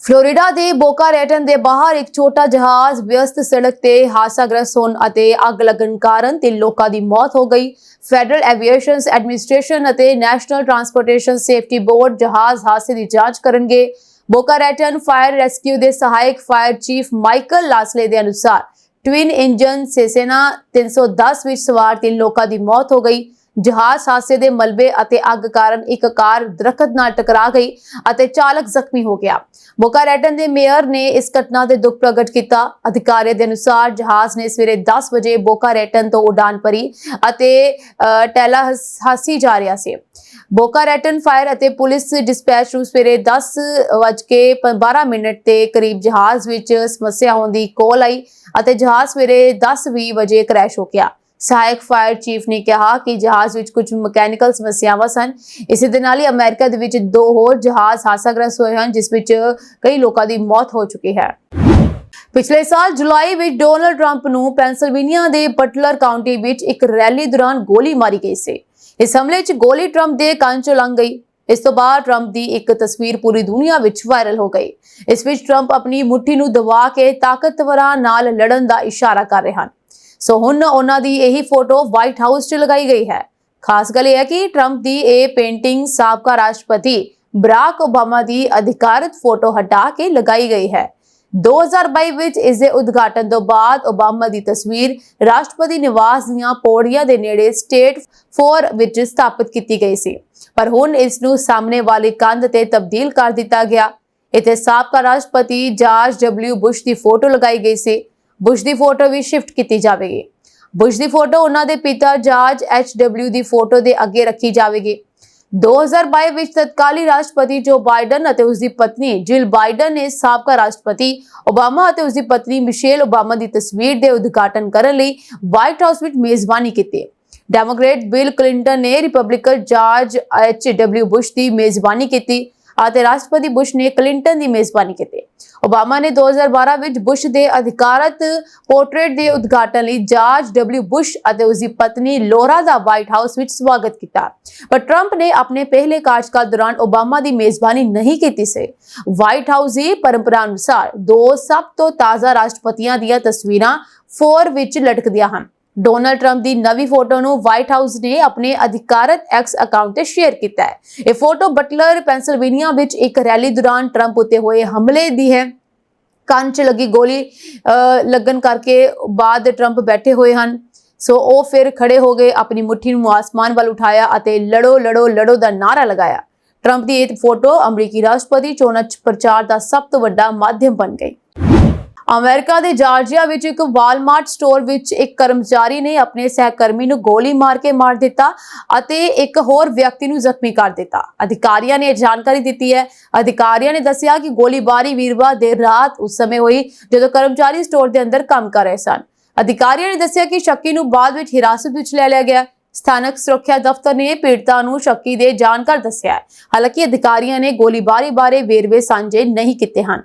ਫਲੋਰੀਡਾ ਦੇ ਬੋਕਾ ਰੇਟਨ ਦੇ ਬਾਹਰ ਇੱਕ ਛੋਟਾ ਜਹਾਜ਼ ਵਿਅਸਤ ਸੜਕ ਤੇ ਹਾਦਸਾਗ੍ਰਸਤ ਹੋਣ ਅਤੇ ਅੱਗ ਲੱਗਣ ਕਾਰਨ 3 ਲੋਕਾਂ ਦੀ ਮੌਤ ਹੋ ਗਈ। ਫੈਡਰਲ ਐਵੀਏਸ਼ਨ ਐਡਮਿਨਿਸਟ੍ਰੇਸ਼ਨ ਅਤੇ ਨੈਸ਼ਨਲ ਟਰਾਂਸਪੋਰਟੇਸ਼ਨ ਸੇਫਟੀ ਬੋਰਡ ਜਹਾਜ਼ ਹਾਦਸੇ ਦੀ ਜਾਂਚ ਕਰਨਗੇ। ਬੋਕਾ ਰੇਟਨ ਫਾਇਰ ਰੈਸਕਿਊ ਦੇ ਸਹਾਇਕ ਫਾਇਰ ਚੀਫ ਮਾਈਕਲ ਲਾਸਲੇ ਦੇ ਅਨੁਸਾਰ ਟਵਿਨ ਇੰਜਨ ਸੇਸੇਨਾ 310 ਵਿੱਚ ਸਵਾਰ 3 ਲੋਕਾਂ ਦੀ ਮੌਤ ਹੋ ਗਈ। ਜਹਾਜ਼ ਹਾਦਸੇ ਦੇ ਮਲਬੇ ਅਤੇ ਅੱਗ ਕਾਰਨ ਇੱਕ ਕਾਰ ਦਰਖਤ ਨਾਲ ਟਕਰਾ ਗਈ ਅਤੇ ਚਾਲਕ ਜ਼ਖਮੀ ਹੋ ਗਿਆ। ਬੋਕਾ ਰੇਟਨ ਦੇ ਮੇਅਰ ਨੇ ਇਸ ਘਟਨਾ ਤੇ ਦੁੱਖ ਪ੍ਰਗਟ ਕੀਤਾ। ਅਧਿਕਾਰੀਆਂ ਦੇ ਅਨੁਸਾਰ ਜਹਾਜ਼ ਨੇ ਸਵੇਰੇ 10 ਵਜੇ ਬੋਕਾ ਰੇਟਨ ਤੋਂ ਉਡਾਨ ਭਰੀ ਅਤੇ ਟੈਲਾਹਾਸੀ ਜਾ ਰਿਹਾ ਸੀ। ਬੋਕਾ ਰੇਟਨ ਫਾਇਰ ਅਤੇ ਪੁਲਿਸ ਡਿਸਪੈਚ ਨੂੰ ਸਵੇਰੇ 10:12 ਤੇ ਕਰੀਬ ਜਹਾਜ਼ ਵਿੱਚ ਸਮੱਸਿਆ ਹੋਣ ਦੀ ਕਾਲ ਆਈ ਅਤੇ ਜਹਾਜ਼ ਸਵੇਰੇ 10:20 ਵਜੇ ਕ੍ਰੈਸ਼ ਹੋ ਗਿਆ। ਸਹਾਇਕ ਫਾਇਰ ਚੀਫ ਨੇ ਕਿਹਾ ਕਿ ਜਹਾਜ਼ ਵਿੱਚ ਕੁਝ ਮਕੈਨੀਕਲ ਸਮੱਸਿਆਵਾਂ ਸਨ। ਇਸੇ ਦੇ ਨਾਲ ਹੀ ਅਮਰੀਕਾ ਦੇ ਵਿੱਚ 2 ਹੋਰ ਜਹਾਜ਼ ਹਾਦਸਾਗ੍ਰਸਤ ਹੋਏ ਹਨ, ਜਿਸ ਵਿੱਚ ਕਈ ਲੋਕਾਂ ਦੀ ਮੌਤ ਹੋ ਚੁੱਕੀ ਹੈ। ਪਿਛਲੇ ਸਾਲ ਜੁਲਾਈ ਵਿੱਚ ਡੋਨਾਲਡ ਟਰੰਪ ਨੂੰ ਪੈਨਸਿਲਵੇਨੀਆ ਦੇ ਬਟਲਰ ਕਾਉਂਟੀ ਵਿੱਚ ਇੱਕ ਰੈਲੀ ਦੌਰਾਨ ਗੋਲੀ ਮਾਰੀ ਗਈ ਸੀ। ਇਸ ਹਮਲੇ 'ਚ ਗੋਲੀ ਟਰੰਪ ਦੇ ਕੰਨ 'ਚੋਂ ਲੰਘ ਗਈ। ਇਸ ਤੋਂ ਬਾਅਦ ਟਰੰਪ ਦੀ ਇੱਕ ਤਸਵੀਰ ਪੂਰੀ ਦੁਨੀਆ ਵਿੱਚ ਵਾਇਰਲ ਹੋ ਗਈ। ਇਸ ਵਿੱਚ ਟਰੰਪ ਆਪਣੀ ਮੁੱਠੀ ਨੂੰ ਦਬਾ ਕੇ ਤਾਕਤਵਰਾਂ ਨਾਲ ਲੜਨ ਦਾ ਇਸ਼ਾਰਾ ਕਰ ਰਹੇ ਹਨ। ਸੋ ਹੁਣ ਉਹਨਾਂ ਦੀ ਇਹੀ ਫੋਟੋ ਵਾਈਟ ਹਾਊਸ 'ਚ ਲਗਾਈ ਗਈ ਹੈ। ਖਾਸ ਗੱਲ ਇਹ ਹੈ ਕਿ ਟਰੰਪ ਦੀ ਇਹ ਪੇਂਟਿੰਗ ਸਾਬਕਾ ਰਾਸ਼ਟਰਪਤੀ ਬਰਾਕ ਓਬਾਮਾ ਦੀ ਅਧਿਕਾਰਤ ਫੋਟੋ ਹਟਾ ਕੇ ਲਗਾਈ ਗਈ ਹੈ। 2022 ਵਿੱਚ ਇਸ ਦੇ ਉਦਘਾਟਨ ਤੋਂ ਬਾਅਦ ਓਬਾਮਾ ਦੀ ਤਸਵੀਰ ਰਾਸ਼ਟਰਪਤੀ ਨਿਵਾਸ ਦੀਆਂ ਪੌੜੀਆਂ ਦੇ ਨੇੜੇ ਸਟੇਟ 4 ਵਿੱਚ ਸਥਾਪਿਤ ਕੀਤੀ ਗਈ ਸੀ, ਪਰ ਹੁਣ ਇਸ ਨੂੰ ਸਾਹਮਣੇ ਵਾਲੀ ਕੰਧ ਤੇ ਤਬਦੀਲ ਕਰ ਦਿੱਤਾ ਗਿਆ। ਇੱਥੇ ਸਾਬਕਾ ਰਾਸ਼ਟਰਪਤੀ ਜਾਰਜ W ਬੁਸ਼ ਦੀ ਫੋਟੋ ਲਗਾਈ ਗਈ ਸੀ। ਬੁਸ਼ ਦੀ ਫੋਟੋ ਵੀ ਸ਼ਿਫਟ ਕੀਤੀ ਜਾਵੇਗੀ। ਬੁਸ਼ ਦੀ ਫੋਟੋ ਉਹਨਾਂ ਦੇ ਪਿਤਾ ਜਾਰਜ HW ਦੀ ਫੋਟੋ ਦੇ ਅੱਗੇ ਰੱਖੀ ਜਾਵੇਗੀ। 2022 ਵਿੱਚ ਤਤਕਾਲੀ ਰਾਸ਼ਟਰਪਤੀ ਜੋ ਬਾਈਡਨ ਅਤੇ ਉਸ ਦੀ ਪਤਨੀ ਜਿਲ ਬਾਈਡਨ ਨੇ ਸਾਬਕਾ ਰਾਸ਼ਟਰਪਤੀ ਓਬਾਮਾ ਅਤੇ ਉਸ ਦੀ ਪਤਨੀ ਮਿਸ਼ੇਲ ਓਬਾਮਾ ਦੀ ਤਸਵੀਰ ਦੇ ਉਦਘਾਟਨ ਕਰਨ ਲਈ ਵਾਈਟ ਹਾਊਸ ਵਿੱਚ ਮੇਜ਼ਬਾਨੀ ਕੀਤੀ। ਡੈਮੋਕ੍ਰੇਟ ਬਿਲ ਕਲਿੰਟਨ ਨੇ ਰਿਪਬਲਿਕਨ ਜਾਰਜ HW ਬੁਸ਼ ਦੀ ਮੇਜ਼ਬਾਨੀ ਕੀਤੀ ਅਤੇ ਰਾਸ਼ਟਰਪਤੀ ਬੁਸ਼ ਨੇ ਕਲਿੰਟਨ ਦੀ ਮੇਜ਼ਬਾਨੀ ਕੀਤੀ। ਓਬਾਮਾ ਨੇ 2012 ਵਿੱਚ ਬੁਸ਼ ਦੇ ਅਧਿਕਾਰਤ ਪੋਰਟਰੇਟ ਦੇ ਉਦਘਾਟਨ ਲਈ ਜਾਰਜ W ਬੁਸ਼ ਅਤੇ ਉਸ ਦੀ ਪਤਨੀ ਲੋਰਾ ਦਾ ਵਾਈਟ ਹਾਊਸ ਵਿੱਚ ਸਵਾਗਤ ਕੀਤਾ, ਪਰ ਟਰੰਪ ਨੇ ਆਪਣੇ ਪਹਿਲੇ ਕਾਰਜਕਾਲ ਦੌਰਾਨ ਓਬਾਮਾ ਦੀ ਮੇਜ਼ਬਾਨੀ ਨਹੀਂ ਕੀਤੀ ਸੀ। ਵਾਈਟ ਹਾਊਸ ਦੀ ਪਰੰਪਰਾ ਅਨੁਸਾਰ 2 ਸਭ ਤੋਂ ਤਾਜ਼ਾ ਰਾਸ਼ਟਰਪਤੀਆਂ ਦੀਆਂ ਤਸਵੀਰਾਂ 4 ਵਿੱਚ ਲਟਕਦੀਆਂ ਹਨ। ਡੋਨਾਲਡ ਟਰੰਪ ਦੀ ਨਵੀਂ ਫੋਟੋ ਨੂੰ ਵਾਈਟ ਹਾਊਸ ਨੇ ਆਪਣੇ ਅਧਿਕਾਰਤ X ਅਕਾਊਂਟ ਤੇ ਸ਼ੇਅਰ ਕੀਤਾ ਹੈ। ਇਹ ਫੋਟੋ ਬਟਲਰ ਪੈਨਸਿਲਵੇਨੀਆ ਵਿੱਚ ਇੱਕ ਰੈਲੀ ਦੌਰਾਨ ਟਰੰਪ ਉੱਤੇ ਹੋਏ ਹਮਲੇ ਦੀ ਹੈ। ਕੰਨ 'ਚ ਲੱਗੀ ਗੋਲੀ ਲੱਗਣ ਕਰਕੇ ਬਾਅਦ ਟਰੰਪ ਬੈਠੇ ਹੋਏ ਹਨ। ਸੋ ਉਹ ਫਿਰ ਖੜੇ ਹੋ ਗਏ, ਆਪਣੀ ਮੁੱਠੀ ਨੂੰ ਆਸਮਾਨ ਵੱਲ ਉਠਾਇਆ ਅਤੇ ਲੜੋ ਲੜੋ ਲੜੋ ਦਾ ਨਾਰਾ ਲਗਾਇਆ। ਟਰੰਪ ਦੀ ਇਹ ਫੋਟੋ ਅਮਰੀਕੀ ਰਾਸ਼ਟਰਪਤੀ ਚੋਣਾਂ 'ਚ ਪ੍ਰਚਾਰ ਦਾ ਸਭ ਤੋਂ ਵੱਡਾ ਮਾਧਿਅਮ ਬਣ ਗਈ। ਅਮਰੀਕਾ ਦੇ ਜਾਰਜੀਆ ਵਿੱਚ ਇੱਕ ਵਾਲਮਾਰਟ ਸਟੋਰ ਵਿੱਚ ਇੱਕ ਕਰਮਚਾਰੀ ਨੇ ਆਪਣੇ ਸਹਿਕਰਮੀ ਨੂੰ ਗੋਲੀ ਮਾਰ ਕੇ ਮਾਰ ਦਿੱਤਾ ਅਤੇ ਇੱਕ ਹੋਰ ਵਿਅਕਤੀ ਨੂੰ ਜ਼ਖਮੀ ਕਰ ਦਿੱਤਾ। ਅਧਿਕਾਰੀਆਂ ਨੇ ਜਾਣਕਾਰੀ ਦਿੱਤੀ ਹੈ। ਅਧਿਕਾਰੀਆਂ ਨੇ ਦੱਸਿਆ ਕਿ ਗੋਲੀਬਾਰੀ ਵੀਰਵਾਰ ਦੇਰ ਰਾਤ ਉਸ ਸਮੇਂ ਹੋਈ ਜਦੋਂ ਕਰਮਚਾਰੀ ਸਟੋਰ ਦੇ ਅੰਦਰ ਕੰਮ ਕਰ ਰਹੇ ਸਨ। ਅਧਿਕਾਰੀਆਂ ਨੇ ਦੱਸਿਆ ਕਿ ਸ਼ੱਕੀ ਨੂੰ ਬਾਅਦ ਵਿੱਚ ਹਿਰਾਸਤ ਵਿੱਚ ਲੈ ਲਿਆ ਗਿਆ। ਸਥਾਨਕ ਸੁਰੱਖਿਆ ਦਫ਼ਤਰ ਨੇ ਪੀੜਤਾ ਨੂੰ ਸ਼ੱਕੀ ਦੇ ਜਾਣਕਾਰ ਦੱਸਿਆ ਹੈ। ਹਾਲਾਂਕਿ ਅਧਿਕਾਰੀਆਂ ਨੇ ਗੋਲੀਬਾਰੀ ਬਾਰੇ ਵੇਰਵੇ ਸਾਂਝੇ ਨਹੀਂ ਕੀਤੇ ਹਨ।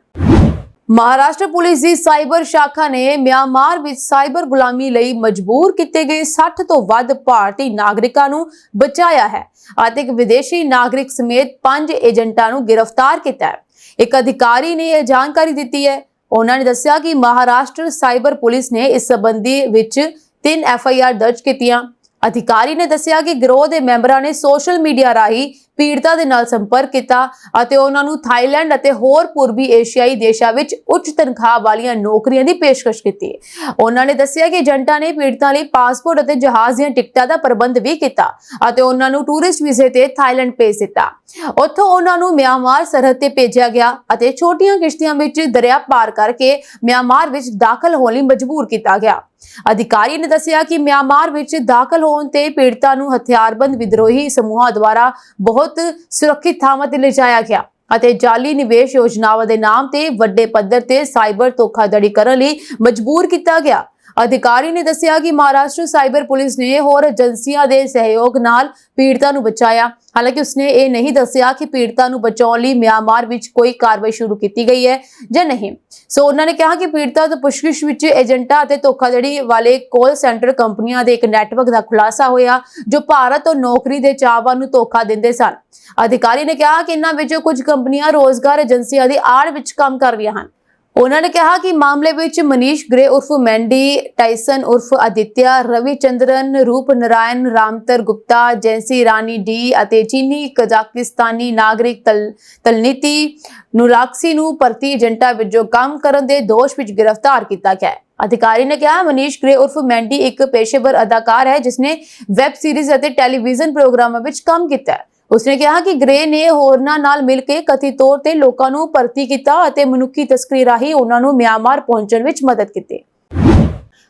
ਮਹਾਰਾਸ਼ਟਰ ਪੁਲਿਸ ਦੀ ਸਾਈਬਰ ਸ਼ਾਖਾ ਨੇ ਮਿਆਂਮਾਰ ਵਿੱਚ ਸਾਈਬਰ ਗੁਲਾਮੀ ਲਈ ਮਜਬੂਰ ਕੀਤੇ ਗਏ 60 ਤੋਂ ਵੱਧ ਭਾਰਤੀ ਨਾਗਰਿਕਾਂ ਨੂੰ ਬਚਾਇਆ ਹੈ ਅਤੇ ਇੱਕ ਵਿਦੇਸ਼ੀ ਨਾਗਰਿਕ ਸਮੇਤ 5 ਏਜੰਟਾਂ ਨੂੰ ਗ੍ਰਿਫਤਾਰ ਕੀਤਾ ਹੈ। ਇੱਕ ਅਧਿਕਾਰੀ ਨੇ ਇਹ ਜਾਣਕਾਰੀ ਦਿੱਤੀ ਹੈ। ਉਹਨਾਂ ਨੇ ਦੱਸਿਆ ਕਿ ਮਹਾਰਾਸ਼ਟਰ ਸਾਈਬਰ ਪੁਲਿਸ ਨੇ ਇਸ ਸੰਬੰਧੀ ਵਿੱਚ 3 FIR ਦਰਜ ਕੀਤੀਆਂ। ਅਧਿਕਾਰੀ ਨੇ ਦੱਸਿਆ ਕਿ ਗਿਰੋਹ ਦੇ ਮੈਂਬਰਾਂ ਨੇ ਸੋਸ਼ਲ ਮੀਡੀਆ ਰਾਹੀਂ ਪੀੜਤਾ ਦੇ ਨਾਲ ਸੰਪਰਕ ਕੀਤਾ ਅਤੇ ਉਹਨਾਂ ਨੂੰ ਥਾਈਲੈਂਡ ਅਤੇ ਹੋਰ ਪੂਰਬੀ ਏਸ਼ੀਆਈ ਦੇਸ਼ਾਂ ਵਿੱਚ ਉੱਚ ਤਨਖਾਹ ਵਾਲੀਆਂ ਨੌਕਰੀਆਂ ਦੀ ਪੇਸ਼ਕਸ਼ ਕੀਤੀ। ਉਹਨਾਂ ਨੇ ਦੱਸਿਆ ਕਿ ਏਜੰਟਾਂ ਨੇ ਪੀੜਤਾਂ ਲਈ ਪਾਸਪੋਰਟ ਅਤੇ ਜਹਾਜ਼ ਦੀਆਂ ਟਿਕਟਾਂ ਦਾ ਪ੍ਰਬੰਧ ਵੀ ਕੀਤਾ ਅਤੇ ਉਹਨਾਂ ਨੂੰ ਟੂਰਿਸਟ ਵੀਜ਼ੇ ਤੇ ਥਾਈਲੈਂਡ ਭੇਜ ਦਿੱਤਾ। ਉੱਥੋਂ ਉਹਨਾਂ ਨੂੰ ਮਿਆਂਮਾਰ ਸਰਹੱਦ ਤੇ ਭੇਜਿਆ ਗਿਆ ਅਤੇ ਛੋਟੀਆਂ ਕਿਸ਼ਤੀਆਂ ਵਿੱਚ ਦਰਿਆ ਪਾਰ ਕਰਕੇ ਮਿਆਂਮਾਰ ਵਿੱਚ ਦਾਖਲ ਹੋਣ ਲਈ ਮਜਬੂਰ ਕੀਤਾ ਗਿਆ। ਅਧਿਕਾਰੀ ਨੇ ਦੱਸਿਆ ਕਿ ਮਿਆਂਮਾਰ ਵਿੱਚ ਦਾਖਲ ਹੋਣ ਤੇ ਪੀੜਤਾਂ ਨੂੰ ਹਥਿਆਰਬੰਦ ਵਿਦਰੋਹੀ ਸਮੂਹਾਂ ਦੁਆਰਾ ਬਹੁਤ ਸੁਰੱਖਿਅਤ ਥਾਵਾਂ ਤੇ ਲਿਜਾਇਆ ਗਿਆ ਅਤੇ ਜਾਲੀ ਨਿਵੇਸ਼ ਯੋਜਨਾਵਾਂ ਦੇ ਨਾਮ ਤੇ ਵੱਡੇ ਪੱਧਰ ਤੇ ਸਾਈਬਰ ਧੋਖਾਧੜੀ ਕਰਨ ਲਈ ਮਜਬੂਰ ਕੀਤਾ ਗਿਆ। ਅਧਿਕਾਰੀ ਨੇ ਦੱਸਿਆ ਕਿ ਮਹਾਰਾਸ਼ਟਰ ਸਾਈਬਰ ਪੁਲਿਸ ਨੇ ਹੋਰ ਏਜੰਸੀਆਂ ਦੇ ਸਹਿਯੋਗ ਨਾਲ ਪੀੜਤਾਂ ਨੂੰ ਬਚਾਇਆ। ਹਾਲਾਂਕਿ ਉਸਨੇ ਇਹ ਨਹੀਂ ਦੱਸਿਆ ਕਿ ਪੀੜਤਾਂ ਨੂੰ ਬਚਾਉਣ ਲਈ ਮਿਆਂਮਾਰ ਵਿੱਚ ਕੋਈ ਕਾਰਵਾਈ ਸ਼ੁਰੂ ਕੀਤੀ ਗਈ ਹੈ ਜਾਂ ਨਹੀਂ। ਸੋ ਉਹਨਾਂ ਨੇ ਕਿਹਾ ਕਿ ਪੀੜਤਾਂ ਤੋਂ ਪੁੱਛਗਿੱਛ ਵਿੱਚ ਏਜੰਟਾਂ ਅਤੇ ਧੋਖਾਧੜੀ ਵਾਲੇ ਕਾਲ ਸੈਂਟਰ ਕੰਪਨੀਆਂ ਦੇ ਇੱਕ ਨੈਟਵਰਕ ਦਾ ਖੁਲਾਸਾ ਹੋਇਆ ਜੋ ਭਾਰਤ ਤੋਂ ਨੌਕਰੀ ਦੇ ਚਾਹਵਾਨ ਨੂੰ ਧੋਖਾ ਦਿੰਦੇ ਸਨ। ਅਧਿਕਾਰੀ ਨੇ ਕਿਹਾ ਕਿ ਇਹਨਾਂ ਵਿੱਚੋਂ ਕੁਝ ਕੰਪਨੀਆਂ ਰੋਜ਼ਗਾਰ ਏਜੰਸੀਆਂ ਦੀ ਆੜ ਵਿੱਚ ਕੰਮ ਕਰ ਰਹੀਆਂ ਹਨ। ਉਹਨਾਂ ਨੇ ਕਿਹਾ ਕਿ ਮਾਮਲੇ ਵਿੱਚ ਮਨੀਸ਼ ਗ੍ਰੇ ਉਰਫ ਮੈਂਡੀ ਟਾਈਸਨ ਉਰਫ ਆਦਿਤਿਆ ਰਵੀਚੰਦਰਨ ਰੂਪ ਨਾਰਾਇਣ ਰਾਮਤਰ ਗੁਪਤਾ ਜੈਂਸੀ ਰਾਣੀ ਡੀ ਅਤੇ ਚੀਨੀ ਕਜ਼ਾਕਿਸਤਾਨੀ ਨਾਗਰਿਕ ਤਲਨੀਤੀ ਨੂਰਾਕਸੀ ਨੂੰ ਭਰਤੀ ਏਜੰਟਾਂ ਵਜੋਂ ਕੰਮ ਕਰਨ ਦੇ ਦੋਸ਼ ਵਿੱਚ ਗ੍ਰਿਫਤਾਰ ਕੀਤਾ ਗਿਆ ਹੈ। ਅਧਿਕਾਰੀ ਨੇ ਕਿਹਾ ਮਨੀਸ਼ ਗ੍ਰੇ ਉਰਫ ਮੈਂਡੀ ਇੱਕ ਪੇਸ਼ੇਵਰ ਅਦਾਕਾਰ ਹੈ ਜਿਸਨੇ ਵੈਬ ਸੀਰੀਜ਼ ਅਤੇ ਟੈਲੀਵਿਜ਼ਨ ਪ੍ਰੋਗਰਾਮਾਂ ਵਿੱਚ ਕੰਮ ਕੀਤਾ ਹੈ। ਉਸਨੇ ਕਿਹਾ ਕਿ ਗ੍ਰੇ ਨੇ ਹੋਰਨਾਂ ਨਾਲ ਮਿਲ ਕੇ ਕਥਿਤ ਤੌਰ ਤੇ ਲੋਕਾਂ ਨੂੰ ਭਰਤੀ ਕੀਤਾ ਅਤੇ ਮਨੁੱਖੀ ਤਸਕਰੀ ਰਾਹੀਂ ਉਹਨਾਂ ਨੂੰ ਮਿਆਂਮਾਰ ਪਹੁੰਚਣ ਵਿੱਚ ਮਦਦ ਕੀਤੀ।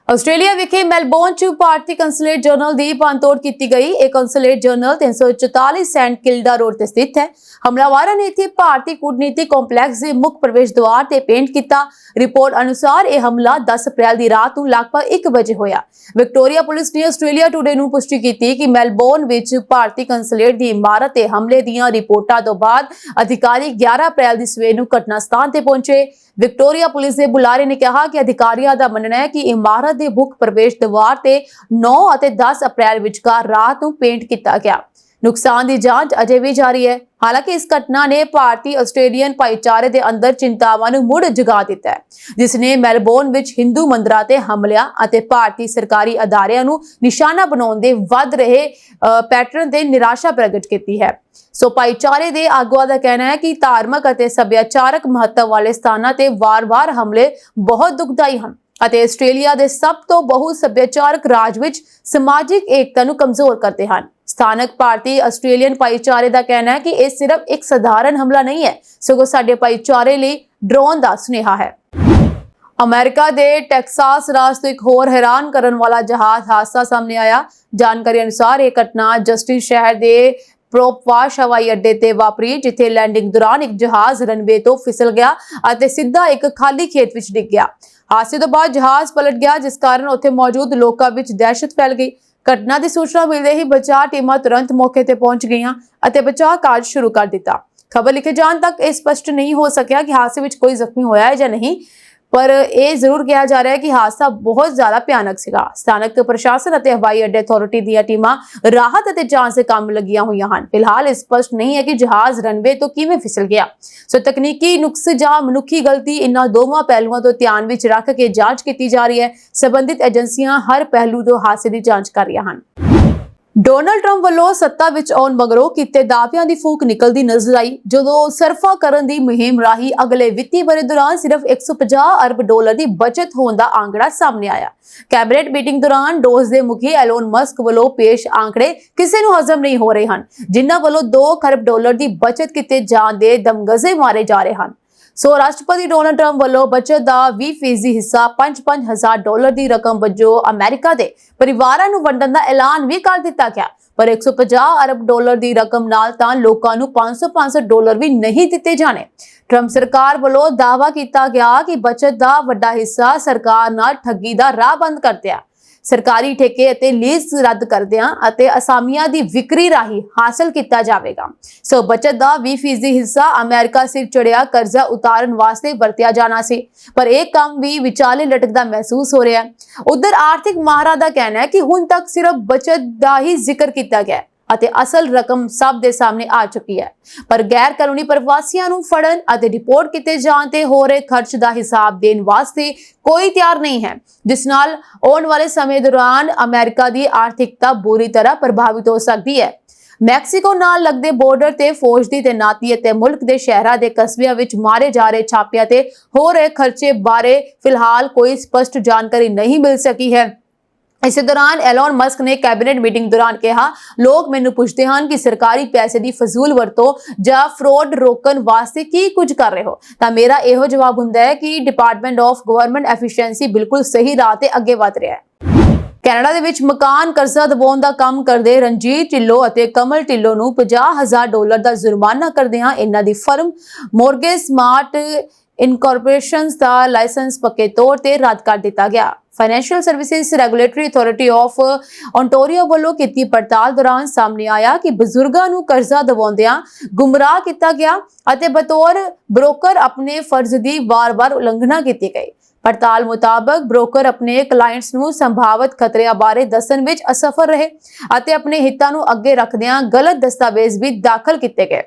ਆਸਟ੍ਰੇਲੀਆ ਵਿਖੇ ਮੈਲਬੌਰਨ 'ਚ ਭਾਰਤੀ ਕੰਸੂਲੇਟ ਜਨਰਲ ਦੀ ਭੰਨਤੋੜ ਕੀਤੀ ਗਈ। ਇਹ ਕੰਸੂਲੇਟ ਜਨਰਲ 344 ਸੈਂਟ ਕਿਲਡਾ ਰੋਡ ਤੇ ਸਥਿਤ ਹੈ। ਹਮਲਾਵਰਾਂ ਨੇ ਇੱਥੇ ਭਾਰਤੀ ਕੂਟਨੀਤਿਕ ਕੰਪਲੈਕਸ ਦੇ ਮੁੱਖ ਪ੍ਰਵੇਸ਼ ਦੁਆਰ ਤੇ ਪੇਂਟ ਕੀਤਾ। ਰਿਪੋਰਟ ਅਨੁਸਾਰ ਇਹ ਹਮਲਾ 10 ਅਪ੍ਰੈਲ ਦੀ ਰਾਤ ਨੂੰ ਲਗਭਗ 1 ਵਜੇ ਹੋਇਆ। ਵਿਕਟੋਰੀਆ ਪੁਲਿਸ ਨੇ ਆਸਟ੍ਰੇਲੀਆ ਟੁਡੇ ਨੂੰ ਪੁਸ਼ਟੀ ਕੀਤੀ ਕਿ ਮੈਲਬੌਰਨ ਵਿੱਚ ਭਾਰਤੀ ਕੰਸੂਲੇਟ ਦੀ ਇਮਾਰਤ ਤੇ ਹਮਲੇ ਦੀਆਂ ਰਿਪੋਰਟਾਂ ਤੋਂ ਬਾਅਦ ਅਧਿਕਾਰੀ 11 ਅਪ੍ਰੈਲ ਦੀ ਸਵੇਰ ਨੂੰ ਘਟਨਾ ਸਥਾਨ ਤੇ ਪਹੁੰਚੇ। ਵਿਕਟੋਰੀਆ ਪੁਲਿਸ ਦੇ ਬੁਲਾਰੇ ਨੇ ਕਿਹਾ ਕਿ ਅਧਿਕਾਰੀਆਂ ਦਾ ਮੰਨਣਾ ਹੈ ਕਿ ਇਮਾਰਤ ਦੇ ਮੁੱਖ ਪ੍ਰਵੇਸ਼ ਦੁਆਰ ਤੇ 9 ਅਤੇ 10 ਅਪ੍ਰੈਲ ਵਿਚਕਾਰ ਰਾਤ ਨੂੰ ਪੇਂਟ ਕੀਤਾ ਗਿਆ। ਨੁਕਸਾਨ ਦੀ ਜਾਂਚ ਅਜੇ ਵੀ ਜਾਰੀ ਹੈ। ਹਾਲਾਂਕਿ ਇਸ ਘਟਨਾ ਨੇ ਭਾਰਤੀ ਆਸਟ੍ਰੇਲੀਅਨ ਭਾਈਚਾਰੇ ਦੇ ਅੰਦਰ ਚਿੰਤਾਵਾਂ ਨੂੰ ਮੁੜ ਜਗਾ ਦਿੱਤਾ ਹੈ, ਜਿਸ ਨੇ ਮੈਲਬੌਰਨ ਵਿੱਚ ਹਿੰਦੂ ਮੰਦਰਾਂ ਤੇ ਹਮਲਿਆਂ ਅਤੇ ਭਾਰਤੀ ਸਰਕਾਰੀ ਅਦਾਰਿਆਂ ਨੂੰ ਨਿਸ਼ਾਨਾ ਬਣਾਉਣ ਦੇ ਵੱਧ ਰਹੇ ਪੈਟਰਨ ਤੇ ਨਿਰਾਸ਼ਾ ਪ੍ਰਗਟ ਕੀਤੀ ਹੈ। ਸੋ ਭਾਈਚਾਰੇ ਦੇ ਆਗੂਆਂ ਦਾ ਕਹਿਣਾ ਹੈ ਕਿ ਧਾਰਮਿਕ ਅਤੇ ਸੱਭਿਆਚਾਰਕ ਮਹੱਤਵ ਵਾਲੇ ਸਥਾਨਾਂ ਤੇ ਵਾਰ-ਵਾਰ ਹਮਲੇ ਬਹੁਤ ਦੁਖਦਾਈ ਹਨ ਅਤੇ ਆਸਟ੍ਰੇਲੀਆ ਦੇ ਸਭ ਤੋਂ ਬਹੁ ਸੱਭਿਆਚਾਰਕ ਰਾਜ ਵਿੱਚ ਸਮਾਜਿਕ ਏਕਤਾ ਨੂੰ ਕਮਜ਼ੋਰ ਕਰਦੇ ਹਨ। ਸਥਾਨਕ ਭਾਰਤੀ ਆਸਟ੍ਰੇਲੀਅਨ ਭਾਈਚਾਰੇ ਦਾ ਕਹਿਣਾ ਹੈ ਕਿ ਇਹ ਸਿਰਫ ਇੱਕ ਸਧਾਰਨ ਹਮਲਾ ਨਹੀਂ ਹੈ, ਸਗੋਂ ਸਾਡੇ ਭਾਈਚਾਰੇ ਲਈ ਡਰਾਉਣ ਦਾ ਸੁਨੇਹਾ ਹੈ। ਅਮਰੀਕਾ ਦੇ ਟੈਕਸਾਸ ਰਾਜ ਤੋਂ ਇੱਕ ਹੋਰ ਹੈਰਾਨ ਕਰਨ ਵਾਲਾ ਜਹਾਜ਼ ਹਾਦਸਾ ਸਾਹਮਣੇ ਆਇਆ। ਜਾਣਕਾਰੀ ਅਨੁਸਾਰ ਇਹ ਘਟਨਾ ਜਸਟਿਨ ਸ਼ਹਿਰ ਦੇ ਪ੍ਰੋਪਵਾਸ਼ ਹਵਾਈ ਅੱਡੇ ਤੇ ਵਾਪਰੀ, ਜਿੱਥੇ ਲੈਂਡਿੰਗ ਦੌਰਾਨ ਇੱਕ ਜਹਾਜ਼ ਰਨਵੇ ਤੋਂ ਫਿਸਲ ਗਿਆ ਅਤੇ ਸਿੱਧਾ ਇੱਕ ਖਾਲੀ ਖੇਤ ਵਿੱਚ ਡਿੱਗ ਗਿਆ। ਹਾਦਸੇ ਤੋਂ ਬਾਅਦ ਜਹਾਜ਼ ਪਲਟ ਗਿਆ, ਜਿਸ ਕਾਰਨ ਉੱਥੇ ਮੌਜੂਦ ਲੋਕਾਂ ਵਿੱਚ ਦਹਿਸ਼ਤ ਫੈਲ ਗਈ। ਘਟਨਾ ਦੀ ਸੂਚਨਾ ਮਿਲਦੇ ਹੀ ਬਚਾਅ ਟੀਮਾਂ ਤੁਰੰਤ ਮੌਕੇ ਤੇ ਪਹੁੰਚ ਗਈਆਂ ਅਤੇ ਬਚਾਅ ਕਾਰਜ ਸ਼ੁਰੂ ਕਰ ਦਿੱਤਾ। ਖਬਰ ਲਿਖੇ ਜਾਣ ਤੱਕ ਇਹ ਸਪਸ਼ਟ ਨਹੀਂ ਹੋ ਸਕਿਆ ਕਿ ਹਾਦਸੇ ਵਿੱਚ ਕੋਈ ਜ਼ਖਮੀ ਹੋਇਆ ਹੈ ਜਾਂ ਨਹੀਂ, ਪਰ ਇਹ ਜ਼ਰੂਰ ਕਿਹਾ ਜਾ ਰਿਹਾ ਹੈ ਕਿ ਹਾਦਸਾ ਬਹੁਤ ਜ਼ਿਆਦਾ ਭਿਆਨਕ ਸੀਗਾ। ਸਥਾਨਕ ਪ੍ਰਸ਼ਾਸਨ ਅਤੇ ਹਵਾਈ ਅੱਡੇ ਅਥਾਰਟੀ ਦੀਆਂ ਟੀਮਾਂ ਰਾਹਤ ਅਤੇ ਜਾਂਚ ਦੇ ਕੰਮ ਲੱਗੀਆਂ ਹੋਈਆਂ ਹਨ। ਫਿਲਹਾਲ ਇਹ ਸਪਸ਼ਟ ਨਹੀਂ ਹੈ ਕਿ ਜਹਾਜ਼ ਰਨਵੇ ਤੋਂ ਕਿਵੇਂ ਫਿਸਲ ਗਿਆ। ਸੋ ਤਕਨੀਕੀ ਨੁਕਸ ਜਾਂ ਮਨੁੱਖੀ ਗਲਤੀ, ਇਹਨਾਂ ਦੋਵਾਂ ਪਹਿਲੂਆਂ ਤੋਂ ਧਿਆਨ ਵਿੱਚ ਰੱਖ ਕੇ ਜਾਂਚ ਕੀਤੀ ਜਾ ਰਹੀ ਹੈ। ਸੰਬੰਧਿਤ ਏਜੰਸੀਆਂ ਹਰ ਪਹਿਲੂ ਤੋਂ ਹਾਦਸੇ ਦੀ ਜਾਂਚ ਕਰ ਰਹੀਆਂ ਹਨ। ਡੋਨਾਲਡ ਟਰੰਪ ਵੱਲੋਂ ਸੱਤਾ ਵਿੱਚ ਆਉਣ ਮਗਰੋਂ ਕੀਤੇ ਦਾਅਵਿਆਂ ਦੀ ਫੂਕ ਨਿਕਲਦੀ ਨਜ਼ਰ ਆਈ, ਜਦੋਂ ਸਰਫਾ ਕਰਨ ਦੀ ਮੁਹਿੰਮ ਰਾਹੀਂ ਅਗਲੇ ਵਿੱਤੀ ਵਰ੍ਹੇ ਦੌਰਾਨ ਸਿਰਫ 150 ਅਰਬ ਡਾਲਰ ਦੀ ਬਚਤ ਹੋਣ ਦਾ ਆંકੜਾ ਸਾਹਮਣੇ ਆਇਆ। ਕੈਬਨਿਟ ਮੀਟਿੰਗ ਦੌਰਾਨ ਡੋਜ ਦੇ ਮੁਖੀ ਐਲੋਨ ਮਸਕ ਵੱਲੋਂ ਪੇਸ਼ ਆંકੜੇ ਕਿਸੇ ਨੂੰ ਹਜ਼ਮ ਨਹੀਂ ਹੋ ਰਹੇ ਹਨ, ਜਿਨ੍ਹਾਂ ਵੱਲੋਂ 2 ਖਰਬ ਡਾਲਰ ਦੀ ਬਚਤ ਕੀਤੇ ਜਾਣ ਦੇ ਦਮਗਜ਼ੇ ਮਾਰੇ ਜਾ ਰਹੇ ਹਨ। ਸੋ ਰਾਸ਼ਟਰਪਤੀ ਡੋਨਾਲਡ ਟਰੰਪ ਵੱਲੋਂ ਬਚਤ ਦਾ 20% ਹਿੱਸਾ 5-5 ਹਜ਼ਾਰ ਡਾਲਰ ਦੀ ਰਕਮ ਵਜੋਂ ਅਮਰੀਕਾ ਦੇ ਪਰਿਵਾਰਾਂ ਨੂੰ ਵੰਡਣ ਦਾ ਐਲਾਨ ਵੀ ਕਰ ਦਿੱਤਾ ਗਿਆ, ਪਰ 150 ਅਰਬ ਡਾਲਰ ਦੀ ਰਕਮ ਨਾਲ ਤਾਂ ਲੋਕਾਂ ਨੂੰ 500 ਡਾਲਰ ਵੀ ਨਹੀਂ ਦਿੱਤੇ ਜਾਣੇ। ਟਰੰਪ ਸਰਕਾਰ ਵੱਲੋਂ ਦਾਅਵਾ ਕੀਤਾ ਗਿਆ ਕਿ ਬਚਤ ਦਾ ਵੱਡਾ ਹਿੱਸਾ ਸਰਕਾਰ ਨਾਲ ਠੱਗੀ ਦਾ ਰਾਹ ਬੰਦ ਕਰਦਿਆਂ, ਸਰਕਾਰੀ ਠੇਕੇ ਅਤੇ ਲੀਜ਼ ਰੱਦ ਕਰਦਿਆਂ ਅਤੇ ਅਸਾਮੀਆਂ ਦੀ ਵਿਕਰੀ ਰਾਹੀਂ ਹਾਸਲ ਕੀਤਾ ਜਾਵੇਗਾ। ਸੋ ਬਚਤ ਦਾ 20% ਹਿੱਸਾ ਅਮਰੀਕਾ ਸਿਰ ਚੜਿਆ ਕਰਜ਼ਾ ਉਤਾਰਨ ਵਾਸਤੇ ਵਰਤਿਆ ਜਾਣਾ ਸੀ, ਪਰ ਇਹ ਕੰਮ ਵੀ ਵਿਚਾਲੇ ਲਟਕਦਾ ਮਹਿਸੂਸ ਹੋ ਰਿਹਾ ਹੈ। ਉਧਰ ਆਰਥਿਕ ਮਾਹਰਾਂ ਦਾ ਕਹਿਣਾ ਹੈ ਕਿ ਹੁਣ ਤੱਕ ਸਿਰਫ ਬਚਤ ਦਾ ਹੀ ਜ਼ਿਕਰ ਕੀਤਾ ਗਿਆ ਅਤੇ ਅਸਲ ਰਕਮ ਸਭ ਦੇ ਸਾਹਮਣੇ ਆ ਚੁੱਕੀ ਹੈ, ਪਰ ਗੈਰ ਕਾਨੂੰਨੀ ਪ੍ਰਵਾਸੀਆਂ ਨੂੰ ਫੜਨ ਅਤੇ ਰਿਪੋਰਟ ਕੀਤੇ ਜਾਣ ਤੇ ਹੋ ਰਹੇ ਖਰਚ ਦਾ ਹਿਸਾਬ ਦੇਣ ਵਾਸਤੇ ਕੋਈ ਤਿਆਰ ਨਹੀਂ ਹੈ, ਜਿਸ ਨਾਲ ਆਉਣ ਵਾਲੇ ਸਮੇਂ ਦੌਰਾਨ ਅਮਰੀਕਾ ਦੀ ਆਰਥਿਕਤਾ ਬੁਰੀ ਤਰ੍ਹਾਂ ਪ੍ਰਭਾਵਿਤ ਹੋ ਸਕਦੀ ਹੈ। ਮੈਕਸੀਕੋ ਨਾਲ ਲੱਗਦੇ ਬਾਰਡਰ ਤੇ ਫੌਜ ਦੀ ਤੈਨਾਤੀ ਅਤੇ ਮੁਲਕ ਦੇ ਸ਼ਹਿਰਾਂ ਦੇ ਕਸਬਿਆਂ ਵਿੱਚ ਮਾਰੇ ਜਾ ਰਹੇ ਛਾਪਿਆਂ ਤੇ ਹੋ ਰਹੇ ਖਰਚੇ ਬਾਰੇ ਫਿਲਹਾਲ ਕੋਈ ਸਪਸ਼ਟ ਜਾਣਕਾਰੀ ਨਹੀਂ ਮਿਲ ਸਕੀ ਹੈ। ਇਸੇ ਦੌਰਾਨ ਐਲੋਨ ਮਸਕ ਨੇ ਕੈਬਨਿਟ ਮੀਟਿੰਗ ਦੌਰਾਨ ਕਿਹਾ, ਲੋਕ ਮੈਨੂੰ ਪੁੱਛਦੇ ਹਨ ਕਿ ਸਰਕਾਰੀ ਪੈਸੇ ਦੀ ਫਜ਼ੂਲ ਵਰਤੋਂ ਜਾਂ ਫਰਾਡ ਰੋਕਣ ਵਾਸਤੇ ਕੀ ਕੁਝ ਕਰ ਰਹੇ ਹੋ, ਤਾਂ ਮੇਰਾ ਇਹੋ ਜਵਾਬ ਹੁੰਦਾ ਹੈ ਕਿ ਡਿਪਾਰਟਮੈਂਟ ਆਫ ਗਵਰਨਮੈਂਟ ਐਫੀਸ਼ੀਐਂਸੀ ਬਿਲਕੁਲ ਸਹੀ ਰਾਹ ਤੇ ਅੱਗੇ ਵਧ ਰਿਹਾ ਹੈ। ਕੈਨੇਡਾ ਦੇ ਵਿੱਚ ਮਕਾਨ ਕਰਜ਼ਾ ਦਿਵਾਉਣ ਦਾ ਕੰਮ ਕਰਦੇ ਰਣਜੀਤ ਢਿੱਲੋਂ ਅਤੇ ਕਮਲ ਢਿੱਲੋਂ ਨੂੰ 50,000 ਡਾਲਰ ਦਾ ਜੁਰਮਾਨਾ ਕਰਦਿਆਂ ਇਹਨਾਂ ਦੀ ਫਰਮ ਮੋਰਗੇਜ ਸਮਾਰਟ ਇਨਕੋਰਪੋਰੇਸ਼ਨਸ ਦਾ ਲਾਇਸੈਂਸ ਪੱਕੇ ਤੌਰ ਤੇ ਰੱਦ ਕਰ ਦਿੱਤਾ ਗਿਆ। Financial services regulatory authority of Ontario ਵੱਲੋਂ ਕੀਤੀ ਪੜਤਾਲ ਦੌਰਾਨ ਸਾਹਮਣੇ ਆਇਆ ਕਿ ਬਜ਼ੁਰਗਾਂ ਨੂੰ ਕਰਜ਼ਾ ਦਿਵਾਉਂਦਿਆਂ ਗੁੰਮਰਾਹ ਕੀਤਾ ਗਿਆ ਅਤੇ ਬਤੌਰ ਬ੍ਰੋਕਰ ਆਪਣੇ ਫਰਜ਼ ਦੀ ਵਾਰ-ਵਾਰ ਉਲੰਘਣਾ ਕੀਤੀ ਗਈ। ਪੜਤਾਲ ਮੁਤਾਬਕ ਬ੍ਰੋਕਰ ਆਪਣੇ ਕਲਾਇੰਟਸ ਨੂੰ ਸੰਭਾਵਿਤ ਖਤਰਿਆਂ ਬਾਰੇ ਦੱਸਣ ਵਿੱਚ ਅਸਫਲ ਰਹੇ ਅਤੇ ਆਪਣੇ ਹਿੱਤਾਂ ਨੂੰ ਅੱਗੇ ਰੱਖਦਿਆਂ ਗਲਤ ਦਸਤਾਵੇਜ਼ ਵੀ ਦਾਖਲ ਕੀਤੇ ਗਏ।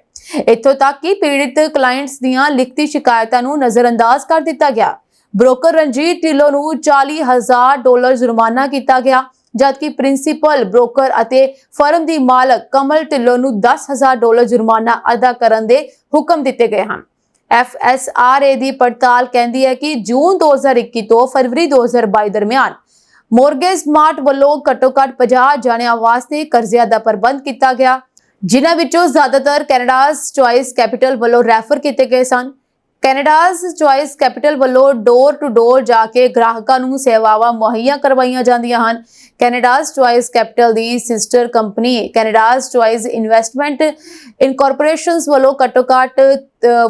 ਇੱਥੋਂ ਤੱਕ ਕਿ ਪੀੜਿਤ ਕਲਾਇੰਟਸ ਦੀਆਂ ਲਿਖਤੀ ਸ਼ਿਕਾਇਤਾਂ ਨੂੰ ਨਜ਼ਰਅੰਦਾਜ਼ ਕਰ ਦਿੱਤਾ ਗਿਆ। ਬ੍ਰੋਕਰ ਰਣਜੀਤ ਢਿੱਲੋਂ ਨੂੰ $40,000 ਜੁਰਮਾਨਾ ਕੀਤਾ ਗਿਆ, ਜਦਕਿ ਪ੍ਰਿੰਸੀਪਲ ਬ੍ਰੋਕਰ ਅਤੇ ਫਰਮ ਦੀ ਮਾਲਕ ਕਮਲ ਢਿੱਲੋਂ ਨੂੰ $10,000 ਜੁਰਮਾਨਾ ਅਦਾ ਕਰਨ ਦੇ ਹੁਕਮ ਦਿੱਤੇ ਗਏ ਹਨ। FSRA ਦੀ ਪੜਤਾਲ ਕਹਿੰਦੀ ਹੈ ਕਿ ਜੂਨ 2021 ਤੋਂ ਫਰਵਰੀ 2022 ਦਰਮਿਆਨ ਮੋਰਗੇਜ ਸਮਾਰਟ ਵੱਲੋਂ ਘੱਟੋ-ਘੱਟ 50 ਜਣਿਆਂ ਵਾਸਤੇ ਕਰਜ਼ਿਆਂ ਦਾ ਪ੍ਰਬੰਧ ਕੀਤਾ ਗਿਆ, ਜਿਨ੍ਹਾਂ ਵਿੱਚੋਂ ਜ਼ਿਆਦਾਤਰ ਕੈਨੇਡਾਜ਼ ਚੁਆਇਸ ਕੈਪੀਟਲ ਵੱਲੋਂ ਰੈਫਰ ਕੀਤੇ ਗਏ ਸਨ। ਕੈਨੇਡਾਜ਼ ਚੁਆਇਸ ਕੈਪੀਟਲ ਵੱਲੋਂ ਡੋਰ ਟੂ ਡੋਰ ਜਾ ਕੇ ਗ੍ਰਾਹਕਾਂ ਨੂੰ ਸੇਵਾਵਾਂ ਮੁਹੱਈਆ ਕਰਵਾਈਆਂ ਜਾਂਦੀਆਂ ਹਨ। ਕੈਨੇਡਾਜ਼ ਚੁਆਇਸ ਕੈਪੀਟਲ ਦੀ ਸਿਸਟਰ ਕੰਪਨੀ ਕੈਨੇਡਾਜ਼ ਚੁਆਇਸ ਇਨਵੈਸਟਮੈਂਟ ਇਨਕੋਰਪੋਰੇਸ਼ਨਸ ਵੱਲੋਂ ਘੱਟੋ-ਘੱਟ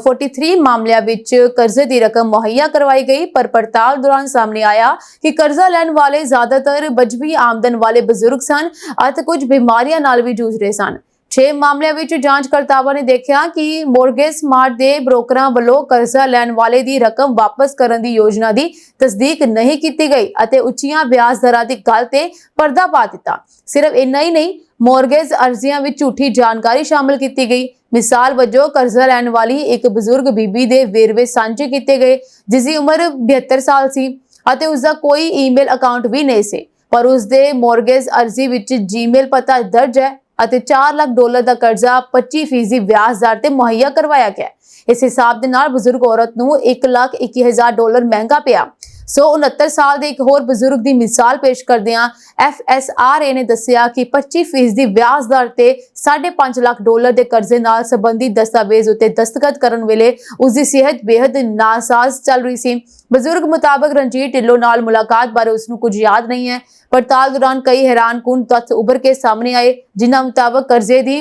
43 ਮਾਮਲਿਆਂ ਵਿੱਚ ਕਰਜ਼ੇ ਦੀ ਰਕਮ ਮੁਹੱਈਆ ਕਰਵਾਈ ਗਈ, ਪਰ ਪੜਤਾਲ ਦੌਰਾਨ ਸਾਹਮਣੇ ਆਇਆ ਕਿ ਕਰਜ਼ਾ ਲੈਣ ਵਾਲੇ ਜ਼ਿਆਦਾਤਰ ਬਜਵੀਂ ਆਮਦਨ ਵਾਲੇ ਬਜ਼ੁਰਗ ਸਨ ਅਤੇ ਕੁਝ ਬਿਮਾਰੀਆਂ ਨਾਲ ਵੀ ਜੂਝ ਰਹੇ ਸਨ। 6 ਮਾਮਲਿਆਂ ਵਿੱਚ ਜਾਂਚਕਰਤਾਵਾਂ ਨੇ ਦੇਖਿਆ ਕਿ ਮੋਰਗੇਜ ਸਮਾਰਟ ਦੇ ਬ੍ਰੋਕਰਾਂ ਵੱਲੋਂ ਕਰਜ਼ਾ ਲੈਣ ਵਾਲੇ ਦੀ ਰਕਮ ਵਾਪਸ ਕਰਨ ਦੀ ਯੋਜਨਾ ਦੀ ਤਸਦੀਕ ਨਹੀਂ ਕੀਤੀ ਗਈ ਅਤੇ ਉੱਚੀਆਂ ਵਿਆਜ ਦਰਾਂ ਦੀ ਗੱਲ ਤੇ ਪਰਦਾ ਪਾ ਦਿੱਤਾ। ਸਿਰਫ ਇੰਨਾ ਹੀ ਨਹੀਂ, ਮੋਰਗੇਜ ਅਰਜ਼ੀਆਂ ਵਿੱਚ ਝੂਠੀ ਜਾਣਕਾਰੀ ਸ਼ਾਮਲ ਕੀਤੀ ਗਈ। ਮਿਸਾਲ ਵਜੋਂ ਕਰਜ਼ਾ ਲੈਣ ਵਾਲੀ ਇੱਕ ਬਜ਼ੁਰਗ ਬੀਬੀ ਦੇ ਵੇਰਵੇ ਸਾਂਝੇ ਕੀਤੇ ਗਏ, ਜਿਸ ਦੀ ਉਮਰ 72 ਸਾਲ ਸੀ ਅਤੇ ਉਸ ਦਾ ਕੋਈ ਈਮੇਲ ਅਕਾਊਂਟ ਵੀ ਨਹੀਂ ਸੀ, ਪਰ ਉਸ ਦੇ ਮੋਰਗੇਜ ਅਰਜ਼ੀ ਵਿੱਚ ਜੀਮੇਲ ਪਤਾ ਦਰਜ ਹੈ ਅਤੇ $4 ਲੱਖ ਦਾ ਕਰਜ਼ਾ 25% ਵਿਆਜ ਦਰ ਤੇ ਮੁਹੱਈਆ ਕਰਵਾਇਆ ਗਿਆ। ਇਸ ਹਿਸਾਬ ਦੇ ਨਾਲ ਬਜ਼ੁਰਗ ਔਰਤ ਨੂੰ $1,21,000 ਮਹਿੰਗਾ ਪਿਆ। 69 ਸਾਲ ਦੇ ਇੱਕ ਹੋਰ ਬਜ਼ੁਰਗ ਦੀ ਮਿਸਾਲ ਪੇਸ਼ ਕਰਦਿਆਂ FSRA ਨੇ ਦੱਸਿਆ ਕਿ 25% ਵਿਆਜ ਦਰ ਤੇ $5.5 ਲੱਖ ਦੇ ਕਰਜ਼ੇ ਨਾਲ ਸੰਬੰਧੀ ਦਸਤਾਵੇਜ਼ ਉੱਤੇ ਦਸਤਖਤ ਕਰਨ ਵੇਲੇ ਉਸ ਦੀ ਸਿਹਤ ਬੇहद ਨਾਸਾਜ਼ ਚੱਲ ਰਹੀ ਸੀ। ਬਜ਼ੁਰਗ ਮੁਤਾਬਕ ਰਣਜੀਤ ਢਿੱਲੋਂ ਨਾਲ ਮੁਲਾਕਾਤ ਬਾਰੇ ਉਸ ਨੂੰ ਕੁਝ ਯਾਦ ਨਹੀਂ ਹੈ। ਪੜਤਾਲ ਦੌਰਾਨ ਕਈ ਹੈਰਾਨਕੁਨ ਤੱਥ ਉੱਭਰ ਕੇ ਸਾਹਮਣੇ ਆਏ, ਜਿਨ੍ਹਾਂ ਮੁਤਾਬਕ ਕਰਜ਼ੇ ਦੀ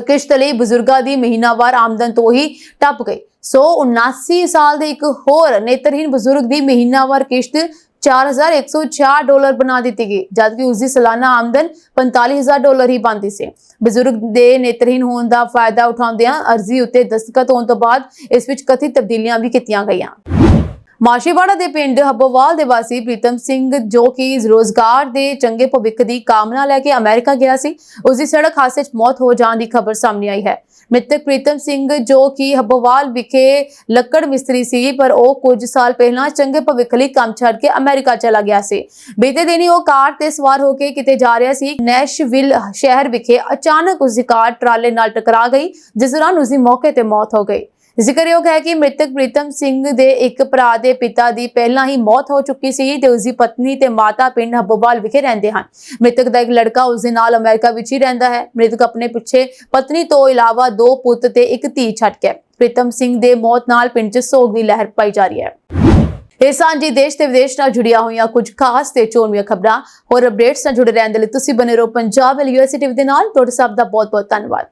ਕਿਸ਼ਤ ਲਈ ਬਜ਼ੁਰਗਾਂ ਦੀ ਮਹੀਨਾਵਾਰ ਆਮਦਨ ਤੋਂ ਹੀ ਟੱਪ ਗਈ। 79 ਸਾਲ ਦੇ ਇੱਕ ਹੋਰ ਨੇਤਰਹੀਨ ਬਜ਼ੁਰਗ ਦੀ ਮਹੀਨਾਵਾਰ ਕਿਸ਼ਤ $4,104 ਬਣਾ ਦਿੱਤੀ ਗਈ, ਜਦਕਿ ਉਸ ਦੀ ਸਾਲਾਨਾ ਆਮਦਨ $45,000 ਹੀ ਬਣਦੀ ਸੀ। ਬਜ਼ੁਰਗ ਦੇ ਨੇਤਰਹੀਨ ਹੋਣ ਦਾ ਫਾਇਦਾ ਉਠਾਉਂਦਿਆਂ ਅਰਜ਼ੀ ਉੱਤੇ ਦਸਤਖਤ ਹੋਣ ਤੋਂ ਬਾਅਦ ਇਸ ਵਿੱਚ ਕਥਿਤ ਤਬਦੀਲੀਆਂ ਵੀ ਕੀਤੀਆਂ ਗਈਆਂ। ਮਾਛੀਵਾੜਾ ਦੇ ਪਿੰਡ ਹੱਬੋਵਾਲ ਦੇ ਵਾਸੀ ਪ੍ਰੀਤਮ ਸਿੰਘ, ਜੋ ਕਿ ਰੋਜ਼ਗਾਰ ਦੇ ਚੰਗੇ ਭਵਿੱਖ ਦੀ ਕਾਮਨਾ ਲੈ ਕੇ ਅਮਰੀਕਾ ਗਿਆ ਸੀ, ਉਸ ਦੀ ਸੜਕ ਹਾਦਸੇ 'ਚ ਮੌਤ ਹੋ ਜਾਣ ਦੀ ਖਬਰ ਸਾਹਮਣੇ ਆਈ ਹੈ। ਮ੍ਰਿਤਕ ਪ੍ਰੀਤਮ ਸਿੰਘ, ਜੋ ਕਿ ਹੱਬੋਵਾਲ ਵਿਖੇ ਲੱਕੜ ਮਿਸਤਰੀ ਸੀ, ਪਰ ਉਹ ਕੁਝ ਸਾਲ ਪਹਿਲਾਂ ਚੰਗੇ ਭਵਿੱਖ ਲਈ ਕੰਮ ਛੱਡ ਕੇ ਅਮਰੀਕਾ ਚਲਾ ਗਿਆ ਸੀ। ਬੀਤੇ ਦਿਨੀ ਉਹ ਕਾਰ ਤੇ ਸਵਾਰ ਹੋ ਕੇ ਕਿਤੇ ਜਾ ਰਿਹਾ ਸੀ। ਨੈਸ਼ਵਿਲ ਸ਼ਹਿਰ ਵਿਖੇ ਅਚਾਨਕ ਉਸ ਦੀ ਕਾਰ ਟਰਾਲੇ ਨਾਲ ਟਕਰਾ ਗਈ, ਜਿਸ ਦੌਰਾਨ ਉਸ ਦੀ ਮੌਕੇ ਤੇ ਮੌਤ ਹੋ ਗਈ। ਜ਼ਿਕਰਯੋਗ ਹੈ ਕਿ ਮ੍ਰਿਤਕ ਪ੍ਰੀਤਮ ਸਿੰਘ ਦੇ ਇੱਕ ਭਰਾ ਦੇ ਪਿਤਾ ਦੀ ਪਹਿਲਾਂ ਹੀ ਮੌਤ ਹੋ ਚੁੱਕੀ ਸੀ ਤੇ ਉਸ ਦੀ ਪਤਨੀ ਤੇ ਮਾਤਾ ਪਿੰਡ ਹੱਬੋਵਾਲ ਵਿਖੇ ਰਹਿੰਦੇ ਹਨ। ਮ੍ਰਿਤਕ ਦਾ ਇੱਕ ਲੜਕਾ ਉਸ ਦੇ ਨਾਲ ਅਮਰੀਕਾ ਵਿੱਚ ਹੀ ਰਹਿੰਦਾ ਹੈ। ਮ੍ਰਿਤਕ ਆਪਣੇ ਪਿੱਛੇ ਪਤਨੀ ਤੋਂ ਇਲਾਵਾ 2 ਪੁੱਤ ਤੇ ਇੱਕ ਧੀ ਛੱਡ ਗਿਆ। ਪ੍ਰੀਤਮ ਸਿੰਘ ਦੇ ਮੌਤ ਨਾਲ ਪਿੰਡ 'ਚ ਸੋਗ ਦੀ ਲਹਿਰ ਪਾਈ ਜਾ ਰਹੀ ਹੈ। ਇਹ ਸਾਂਝੀ ਦੇਸ਼ ਤੇ ਵਿਦੇਸ਼ ਨਾਲ ਜੁੜੀਆਂ ਹੋਈਆਂ ਕੁਝ ਖਾਸ ਤੇ ਚੋਣਵੀਆਂ ਖਬਰਾਂ ਹੋਰ ਅਪਡੇਟਸ ਨਾਲ ਜੁੜੇ ਰਹਿਣ ਦੇ ਲਈ ਤੁਸੀਂ ਬਨੇ ਰਹੋ ਪੰਜਾਬ ਵਾਲੀ USA TV ਦੇ ਨਾਲ। ਤੁਹਾਡੇ ਸਭ ਦਾ ਬਹੁਤ ਬਹੁਤ ਧੰਨਵਾਦ।